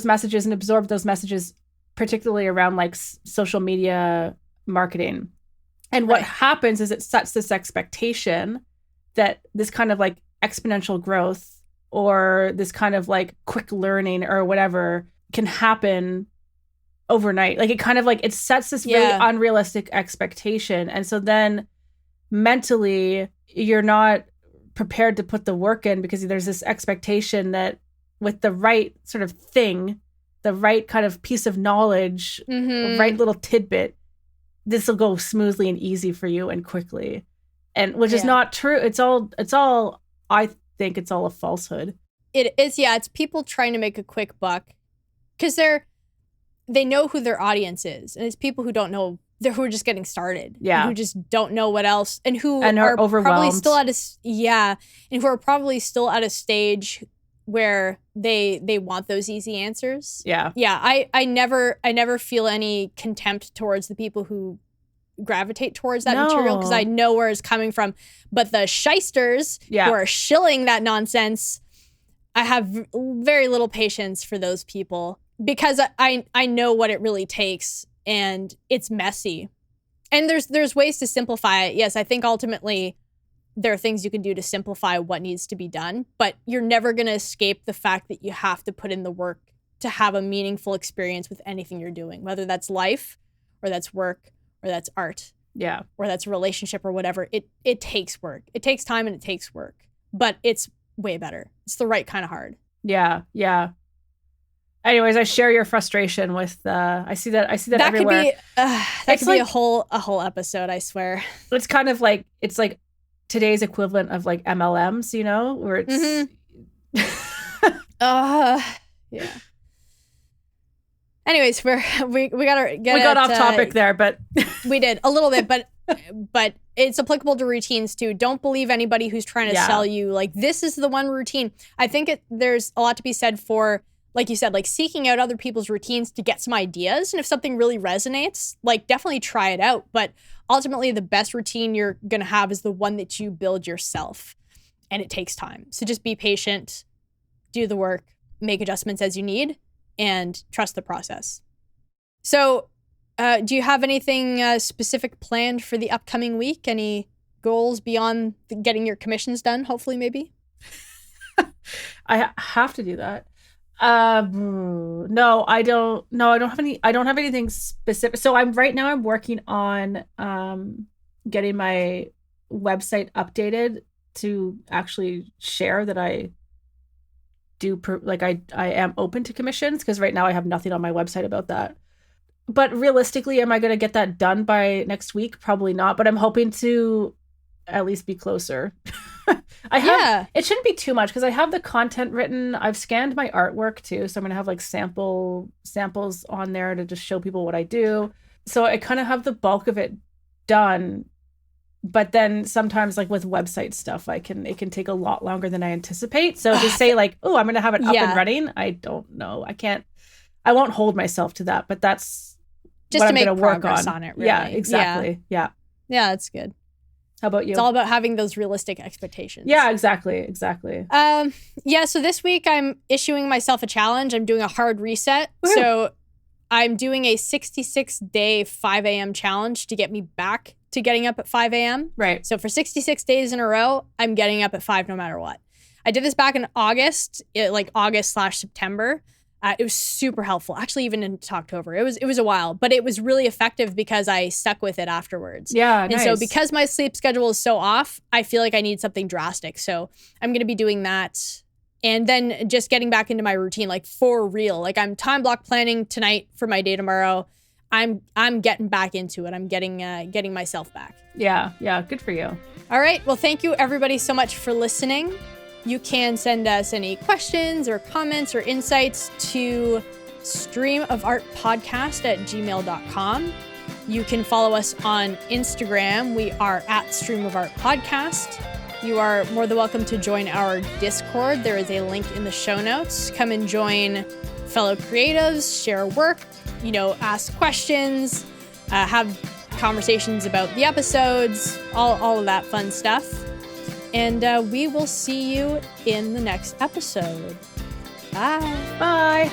messages and absorbed those messages, particularly around like social media marketing. And what happens is it sets this expectation that this kind of like exponential growth or this kind of like quick learning or whatever can happen overnight. Like it kind of like it sets this really unrealistic expectation. And so then mentally you're not prepared to put the work in because there's this expectation that with the right sort of thing, the right kind of piece of knowledge, right little tidbit, this will go smoothly and easy for you and quickly. And which is not true. It's all I think it's all a falsehood. It is, it's people trying to make a quick buck because they know who their audience is, and it's people who don't know, who are just getting started, who just don't know what else, and who are overwhelmed. Probably still and who are probably still at a stage where they want those easy answers. I never feel any contempt towards the people who gravitate towards that material because I know where it's coming from. But the shysters who are shilling that nonsense, I have very little patience for those people. Because I know what it really takes, and it's messy. And there's ways to simplify it. Yes, I think ultimately there are things you can do to simplify what needs to be done, but you're never going to escape the fact that you have to put in the work to have a meaningful experience with anything you're doing, whether that's life or that's work or that's art. Yeah. Or that's a relationship or whatever. It takes work. It takes time and it takes work, but it's way better. It's the right kind of hard. Yeah. Yeah. Anyways, I share your frustration with. I see that everywhere. That could be a whole episode. I swear. It's kind of like today's equivalent of like MLMs, where it's. Yeah. Anyways, we got off topic there, but we did a little bit, but it's applicable to routines too. Don't believe anybody who's trying to sell you like this is the one routine. I think there's a lot to be said for, like you said, like seeking out other people's routines to get some ideas. And if something really resonates, like definitely try it out. But ultimately, the best routine you're going to have is the one that you build yourself. And it takes time. So just be patient, do the work, make adjustments as you need, and trust the process. So do you have anything specific planned for the upcoming week? Any goals beyond getting your commissions done, hopefully, maybe? I have to do that. No, I don't. No, I don't have any. I don't have anything specific. So I'm working on getting my website updated to actually share that I do I am open to commissions, because right now I have nothing on my website about that. But realistically, am I going to get that done by next week? Probably not. But I'm hoping to at least be closer. It shouldn't be too much because I have the content written. I've scanned my artwork too, so I'm gonna have like samples on there to just show people what I do. So I kind of have the bulk of it done. But then sometimes, like with website stuff, it can take a lot longer than I anticipate. So to say like, oh, I'm gonna have it up and running, I don't know. I won't hold myself to that. But that's just what to I'm make gonna work progress on it. Really. Yeah, exactly. Yeah, that's good. How about you? It's all about having those realistic expectations. Yeah, exactly. So this week I'm issuing myself a challenge. I'm doing a hard reset. Woo. So I'm doing a 66-day 5 a.m. challenge to get me back to getting up at 5 a.m. Right. So for 66 days in a row, I'm getting up at 5 no matter what. I did this back in August, August/September. It was super helpful, actually, even into October. It was a while, but it was really effective because I stuck with it afterwards. Yeah, and so because my sleep schedule is so off, I feel like I need something drastic. So I'm going to be doing that, and then just getting back into my routine, like for real. Like I'm time block planning tonight for my day tomorrow. I'm getting back into it. I'm getting myself back. Yeah, good for you. All right. Well, thank you everybody so much for listening. You can send us any questions or comments or insights to streamofartpodcast@gmail.com. You can follow us on Instagram. We are at streamofartpodcast. You are more than welcome to join our Discord. There is a link in the show notes. Come and join fellow creatives, share work, ask questions, have conversations about the episodes, all of that fun stuff. And we will see you in the next episode. Bye. Bye.